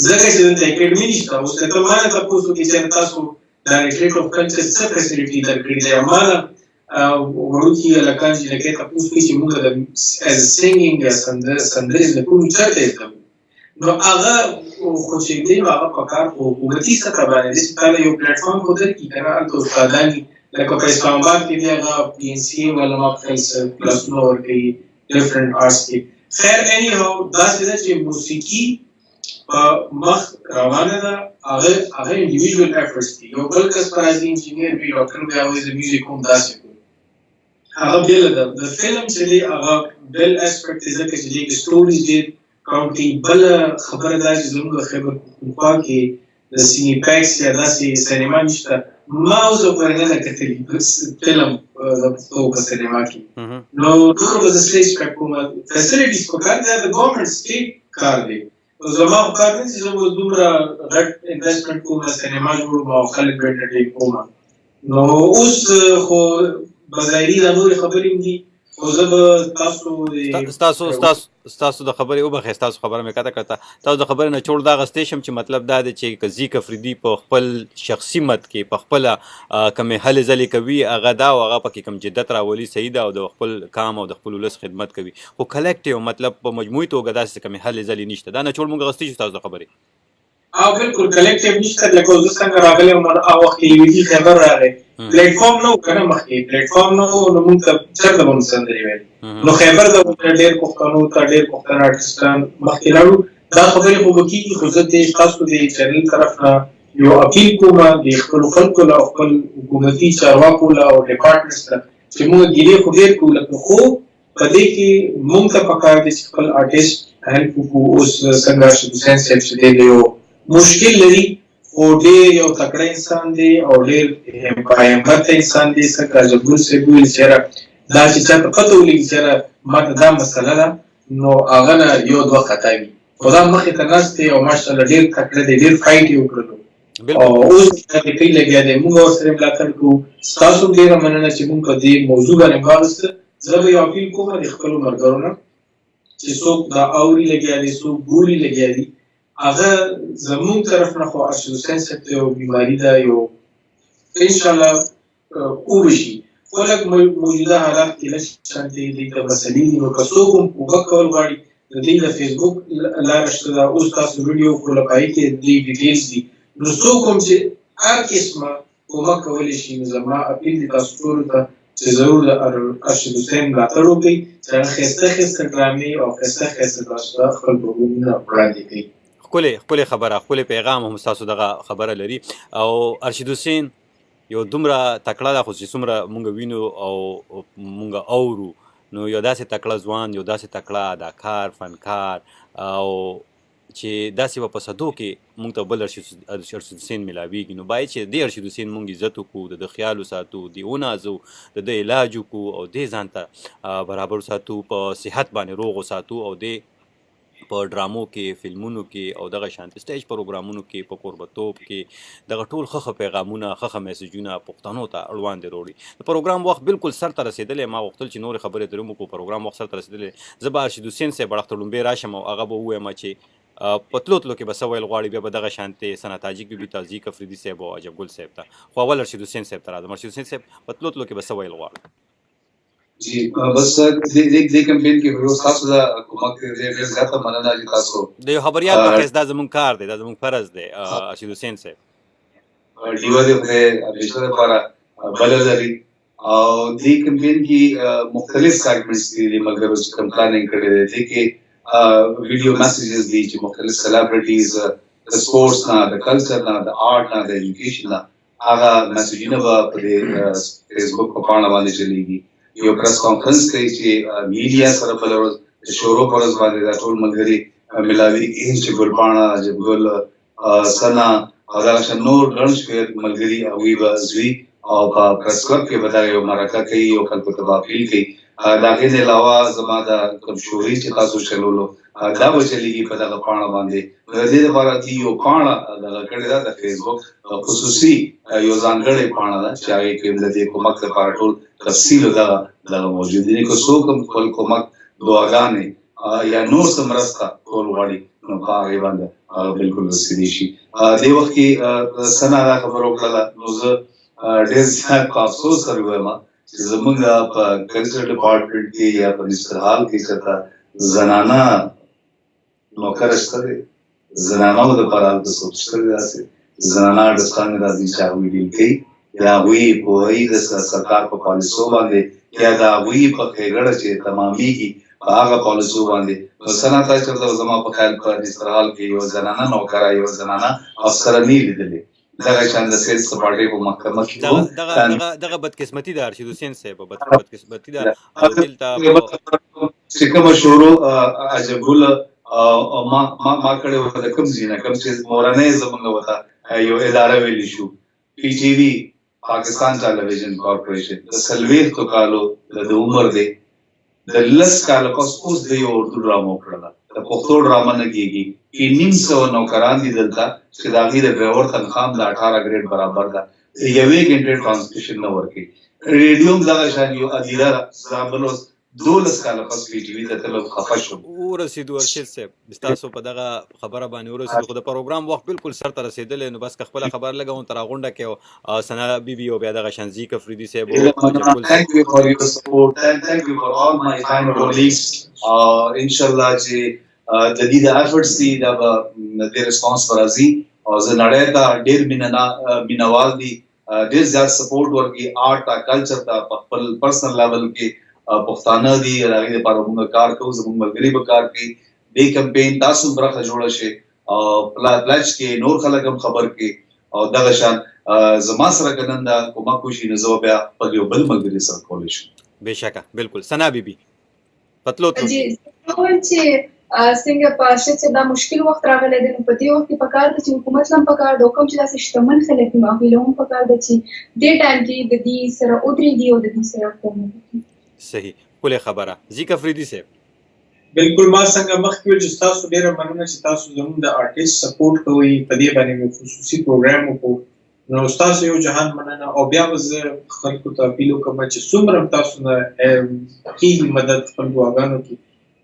ځکه چې دلته اکاډمي نشته اوس که ته ما نه تپوس وکړې چې تاسو ډایرکټریټ اف کلچر څه فیسیلیټي درکړې دی یا ما نه وړوکي هلکان چې لکۍ تپوس کوي چې موږ د ایز سینګینګ یا سندرې زده کوو چېرته یې زده کوو نو هغه خو چې دی نو هغه په کار په حکومتي سطح باندې دی چې تا له یو پلیټفارم خو درکړي که نه هلته استادان وي لکه په اسلام آباد کې دی هغه پی ان سی والا ما خپل کلاسونه ورکوي ډیفرنٹ آرټس کې. خیر اني هاو داسې ده چې موسیقي په مخ روانه ده، هغه انډیویژوال افورټس دي. یو بل کس پر راځي انجینیر وي، ډاکټر وي، هغه د میوزیک هم داسې کوي. هغه بېله ده. د فلم چې دی هغه بل اسپیکټ دی ځکه چې دی کې سټوریز ډېر کاونټ کوي. بله خبره دا چې زموږ خیبر پښتونخوا کې د سینیپیکس یا داسې سینما نشته. ما اوس پورې نه ده کتلي فلم د پښتو په سینما کې. نو ټول به زه سټیج پې کوم فیسلیټیز پکار دی، د ګورنمنټ سټیټ کار دی. زما خو کار نه چې زه اوس دومره غټ انویسټمنټ کوم، سینما جوړوم او خلک به انټرټین کوم. نو اوس خو بظاهري دا نورې خبرې هم دي، خو زه به تاسو ستاسو د خبرې وبخښئ، ستاسو خبره مې قطع کړه. تاسو د خبرې نه چوړ دا اخیستی شم چې مطلب دا دی چې که ځیک افریدي په خپل شخصي مت کې په خپله کومې هلې ځلې کوي هغه دا او هغه پکې کوم جدت راولي صحیح ده او د خپل کام او د خپل ولس خدمت کوي، خو کلیکټیو مطلب په مجموعي توګه داسې کومې هلې ځلې نشته. دا نه چوړ موږ اخیستی شو تاسو د خبرې. او بالکل کلیکټیو نشته. لکه زه څنګه راغلی وم هغه وخت کې یوې خبر راغی، پلیټ فارم نه و که نه، مخکې پلیټ فارم نه و، نو مونږ ته چېرته به مو سندرې ویلې. نو خیبر ته ډېر پښتنو ته ډېر پښتانه آرټسټان مخکې لاړو. دا خبرې خو به کېږي، خو زه دې تاسو د چینل طرف نه یو اپیل کوم د خپلو خلکو له او خپل حکومتي چارواکو له او ډپارټمنټس له چې مونږ ګیلې خو ډېر کوو، لکه خو په دې کې مونږ ته پکار دی چې خپل آرټسټ هیلپ وکړو. اوس څنګه ارشد حسین صاحب چې دی یو مشکل لري، خو ډېر یو تکړه انسان دی او ډېر باهمته انسان دی. څنګه جبور صاحب ویل چې یاره دا چې چاته پته ولګي چې یاره ماته دا مسله ده، نو هغه نه یو دوه خطا وي. خو دا مخې ته ناست دی او ماشاءالله ډېر تکړه دی، ډېر فایټ یې وکړلو او اوس فکري لګیا دی. موږ ورسره ملاتړ کوو. ستاسو ډېره مننه چې موږ په دې موضوع باندې واغسته. زه به یو اپیل کوم د خپلو ملګرو نه چې څوک دا اوري لګیا دی، څوک ګوري لګیا دي، هغه زموږ طرف نه خو ارشد حسین صاحب ته یو بیماري ده، یو انشاءالله وبشي. خو لږ موجوده حالات کې لږ شانتې دي که مسلې دي، نو که څوک هم کوښښ کول غواړي د دې د فیسبوک لاره شته ده. اوس تاسو ویډیو خو له پای کې دې ډیټیلز دي، نو څوک هم چې هر قسمه کومک کولی شي، نو زما اپیل دی تاسو ټولو ته چې ضرور د ارشد حسین ملاتړ وکړئ چې هغه ښایسته ښایسته ډرامې او ښایسته ښایسته تاسو ته خپل پروګرامونه وړاندې کړي. ښکلې خبره، ښکلی پیغام هم ستاسو دغه خبره لري. او ارشد حسین یو دومره تکړه ده، خو چې څومره مونږ وینو او مونږ اورو، نو یو داسې تکړه ځوان، یو داسې تکړه اداکار، فنکار، او چې داسې به په صدو کې مونږ ته بل ارشد حسین میلاویږي. نو باید چې دې ارشد حسین مونږ عزت وکړو، د ده خیال وساتو، دې ونازو، د ده علاج وکړو او دې ځان ته برابر وساتو، په صحت باندې روغ وساتو او دې په ډرامو کې، فلمونو کې او دغه شانتي سټیج پروګرامونو کې، په کوربتوب کې دغه ټول ښه پیغامونه، ښه میسجونه پښتنو ته اړوندې راوړي. د پروګرام وخت بالکل سر ته رسېدلی. ما غوښتل چې نورې خبرې ترې هم وکړو، پروګرام وخت سر ته رسېدلی. زه به ارشد حسین صاحب اړخ ته لومبې راشم او هغه به ووایم چې په تلو کې به څه ویل غواړي، بیا به دغه شانتې ثنا تاجک بي بي ته، ځیک افریدي صاحب او عجب ګل صاحب ته. خو اول ارشد حسین صاحب ته راځم. ارشد حسین صاحب په تلو کې به څه ویل غواړي؟ جی بس دې کمپین کې یو تاسو دا کومک ډېر زیاته مننه چې تاسو د یو خبریال په حیث دا زموږ کار دی، دا زموږ فرض دی. ارشد حسین صاحب ډیو دې په بشره لپاره بل لري او دې کمپین کې مختلف سیګمنټس دي، مګر چې کوم پلانینګ کړی دی کې ویډیو میسیجز دي چې مختلف سیلیبریټیز د سپورټس نه، د کلچر نه، د آرټ نه، د ایجوکیشن نه، هغه میسیجونه به په فیسبوک په پاڼه باندې چلیږي. یو پریس کانفرنس کوي چې میډیا سره بل ورځ د شروع پر ورځ باندې دا ټول ملګري ملاویږي چې ګلپاڼه، عجب ګل، سنا او دغه نور ګڼ شمېر ملګري هغوی به زوي او په پریس کلب کې به دا یو مرکه کوي او خلکو ته به اپیل کوي. د هغې نه علاوه زما د کوم شوري چې تاسو چلولو دا به چلیږي په دغه پاڼه باندې. د دې لپاره چې یو پاڼه دغه کړې ده د فیسبوک خصوصي یو ځانګړې پاڼه ده چې هغې کې د دې کومک لپاره ټول تفصیل دغه موجود دي. که څوک هم خپل کومک، دعاګانې یا نور څه مرسته کول غواړي، نو په هغې باندې بالکل رسېدی شي. دې وخت کې سنا دا خبره وکړله، نو زه ډېر زیات په افسوس سره ووایم چې زموږ په کلچر ډپارټمنټ کې یا په مستر حال کې چېرته زنانه نوکره شته دی، زنانو دپاره هلته څوک شته دی، داسې زنانه ارټسټان مې راځي چې هغوی ډیل کوي یا هغوی پوهوي د سرکار په پالیسو باندې یا د هغوی په ښېګړه چې تمامیږي په هغه پالیسو باندې. نو څنګه تاسو چېرته زما په خیال په استرحال کې یو زنانه نوکره یو زنانه افسره نه لیدلې دغه شان د سیاسي پارټۍ په محکمه کې دغه بدقسمتي ده ارشد حسین صاحب بدقسمتي ده او دلته چې کومه شروع عجبګل ما کړې وه د کوم ځای نه کوم چې مورنۍ زموږ وته یو اداره ویلی شو پی ټي وي پاکستان ټلویزیون کارپوریشن د 40 کالو د عمر دی د 10 کاله پس اوس د یو اردو ډرامه وکړله د پښتو ډرامه نه کېږي کې 900 نوکران دي دلته چې د هغې د ډرایور تنخوا هم د 18 ګریډ برابر ده یوې ګنټې ټرانسلیشن نه ورکوي. ریډیو هم دغه شان یو ادیره زابل اوس 12 کاله پس پی ټي وي ته تلل خفه شوم. ورسېدو ارشد صاحب ستاسو په دغه خبره باندې ورسېدو خو د پروګرام وخت بالکل سر ته رسېدلی نو بس که خپله خبر لګوم تر غونډه کې او ثنا بیبي او بیا دغه شان زیک افریدي صاحب Thank you for your support and thank you for all my kind colleagues. انشاءالله چې د دې د efforts دي د ریسپانس پر راځي او زه نړۍ ته ډېر مینوال دي ډېر زیات سپورټ ورکوي آرټ ته کلچر ته په خپل پرسنل لیول کې پښتانه دي هغې دپاره موږ کار کوو زموږ ملګري به کار کوي دې کمپین تاسو هم برخه جوړه شي او پلچ کې نور خلک هم خبر کړي او دغه شان زما سره که نن دا کومک وشي نو زه بیا خپل یو بل ملګري سره کولی شم. بېشکه بالکل ثنا بیبي پتلو ته جی چې څنګه په چې دا مشکل وخت راغلی دی نو په دې وخت کې پکار ده چې حکومت هم پکار ده او کوم چې داسې شتمن خلک دي هغوی له هم پکار ده چې دې ټایم کې د دې سره ودرېږي او د دې سره کوم صحیح ښکلې خبره. زیک افریدي صاحب بالکل ما څنګه مخکې ویل چې تاسو ډېره مننه چې تاسو زموږ د آرټسټ سپورټ کوئ په دې باندې مې خصوصي پروګرام وکړو نو ستاسو یو جهان مننه او بیا به زه خلکو ته اپیل وکړم چې څومره تاسو نه کېږي مدد خپل دعاګانو کې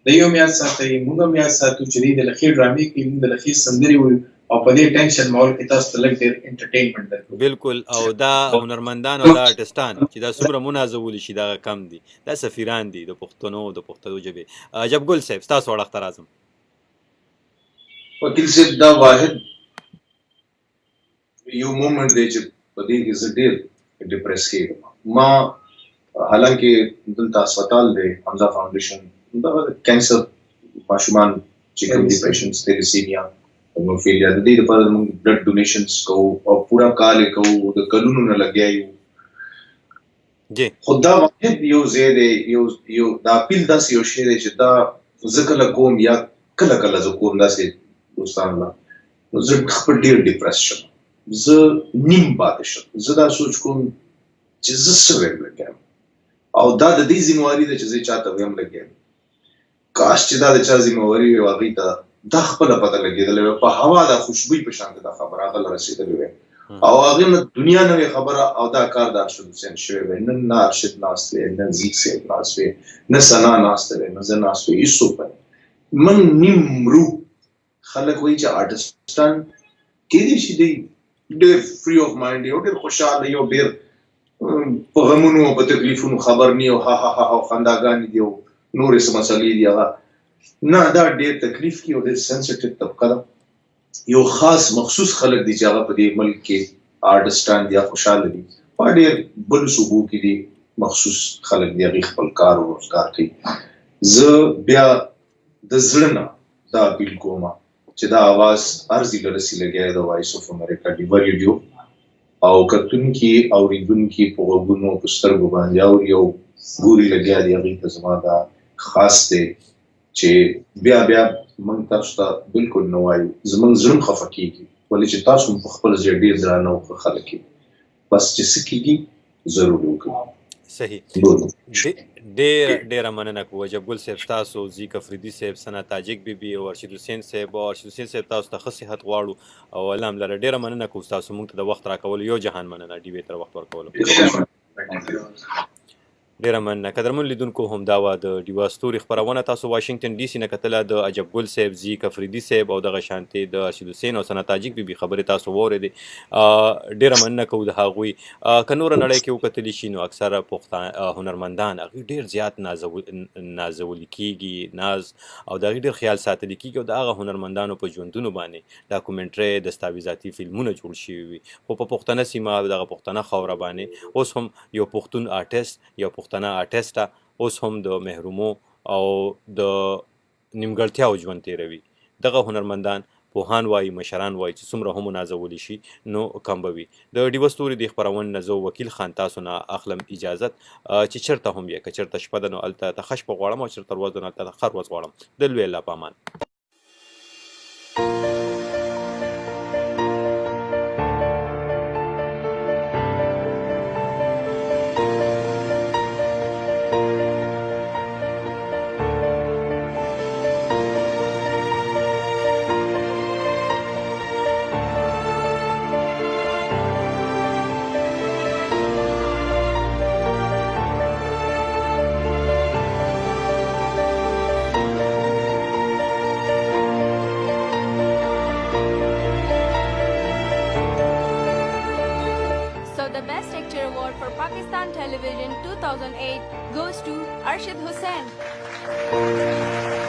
د یو میاشت ساتئ موږ هم یاد ساتو چې دوی د لښې ډرامې کوي موږ د لښې سندرې وایو او په دې ټینشن ماحول کې تاسو ته لږ ډېر انټرټینمنټ درکړو. بالکل او دا هنرمندان او دا آرټسټان چې دا څومره منازولی شي دغه کم دي دا سفیران دي د پښتنو د پښتو ژبې. عجبګل صاحب ستاسو اړخ ته راځم. وکیل صاحب دا واحد یو مومنټ دی چې په دې کې زه ډېر ډپریس کېږم. ما حالانکه دلته هسپتال دی حمزه فاونډیشن دا کینسر ماشومان چې کوم دي پیشنټس تیلیسیمیا هیموفیلیا د دې لپاره موږ بلډ ډونیشنز کوو او پورا کال یې کوو د کلونو نه لګیا یو خو دا واحد یو ځای دی یو دا اپیل داسې یو شی دی چې دا زه کله کوم یا کله کله زه کوم داسې دوستان له نو زه خپل ډېر ډپریس شم زه نیم پاتې شم زه دا سوچ کوم چې زه څه ویم لګیا او دا د دې ذمهواري ده چې زه چاته ویم لګیا کاش چې دا د چا ذمهواري وي هغوی ته دا خپله پته لګېدلی وی په هوا د خوشبوی په شان دا خبره هغه له رسېدلې وی او هغې نه دنیا نه وی خبره او دا کار د ارشد حسین شوی وی نن نه ارشد ناست وی نه زیک صاحب ناست وی نه ثنا ناسته وی نه زه ناست وی هېڅوک به من نیم مرو خلک وایي چې آرټسټان کېدای شي دی ډېر فري اف مایند یو ډېر خوشحاله یو ډېر په غمونو او په تکلیفونو خبر نه یو ها ها ها او خنداګانې دي او نورې څه مسلې دي هغه نه دا ډېر تکلیف کې او ډېر سینسټیو طبقه ده یو خاص مخصوص خلک دي چې هغه په دې ملک کې آرټسټان دي خوشحاله دي په ډېر بلو صوبو کې دي مخصوص خلک دي هغې خپل کار او روزګار کوي زه بیا د زړه نه دا اپیل کوم چې دا اواز هر ځای له رسي لګیا د وایس اف امریکا ډیوه ریډیو او کتونکي اورېدونکي په غوږونو په سترګو باندې اوري او ګوري لګیا دي هغې ته زما دا خاص دی چې بیا موږ تاسو ته بالکل نه وایو زموږ زړه هم خفه کېږي ولې چې تاسو هم په خپل ځای ډېر درانه او ښه خلک یې بس چې څه کېږي ضرور وکړو. صحیح ډېره مننه کوو عجبګل صاحب ستاسو زیک افریدي صاحب ثنا تاجک بیبي او ارشد حسین صاحب او ارشد حسین صاحب تاسو ته ښه صحت غواړو او الله هم لره ډېره مننه کوو ستاسو موږ ته د وخت راکولو یو جهان مننه ډیوې ته وخت ورکولو. ډیره مننه قدرمن لیدونکو همدا وه د ډیوا ستوري خپرونه تاسو واشنگټن ډي سي نه کتله د عجب ګل صاحب زی کفریدي صاحب او دغه شانتې د ارشد حسین او ثنا تاجک بیبي خبرې تاسو واورېدې ډیره مننه کوو د هغوی که نوره نړۍ کې وکتلی شي نو اکثره پښتانه هنرمندان هغوی ډېر زیات نازولي کېږي ناز او د هغوی ډېر خیال ساتلی کېږي او د هغه هنرمندانو په ژوندونو باندې ډاکومنټرۍ دستاویزاتي فلمونه جوړ شوي وي خو په پښتنه سیمه دغه پښتنه خاوره باندې اوس هم یو پښتون آرټسټ یو پښتنه آرټسټه اوس هم د محرومو او د نیمګړتیاو ژوند تیروي دغه هنرمندان پوهان وایي مشران وایي چې څومره هم ونازولی شي نو کم به وي د ډیوه ستوري د خپرونې نه زه وکیل خان تاسو نه اخلم اجازت چې چېرته هم یې که چېرته شپه ده نو هلته ته ښه شپه غواړم او چېرته ورځ ده نو هلته ته ښه ورځ غواړم د لوی الله په امان Pakistan Television 2008 goes to Arshid Hussain.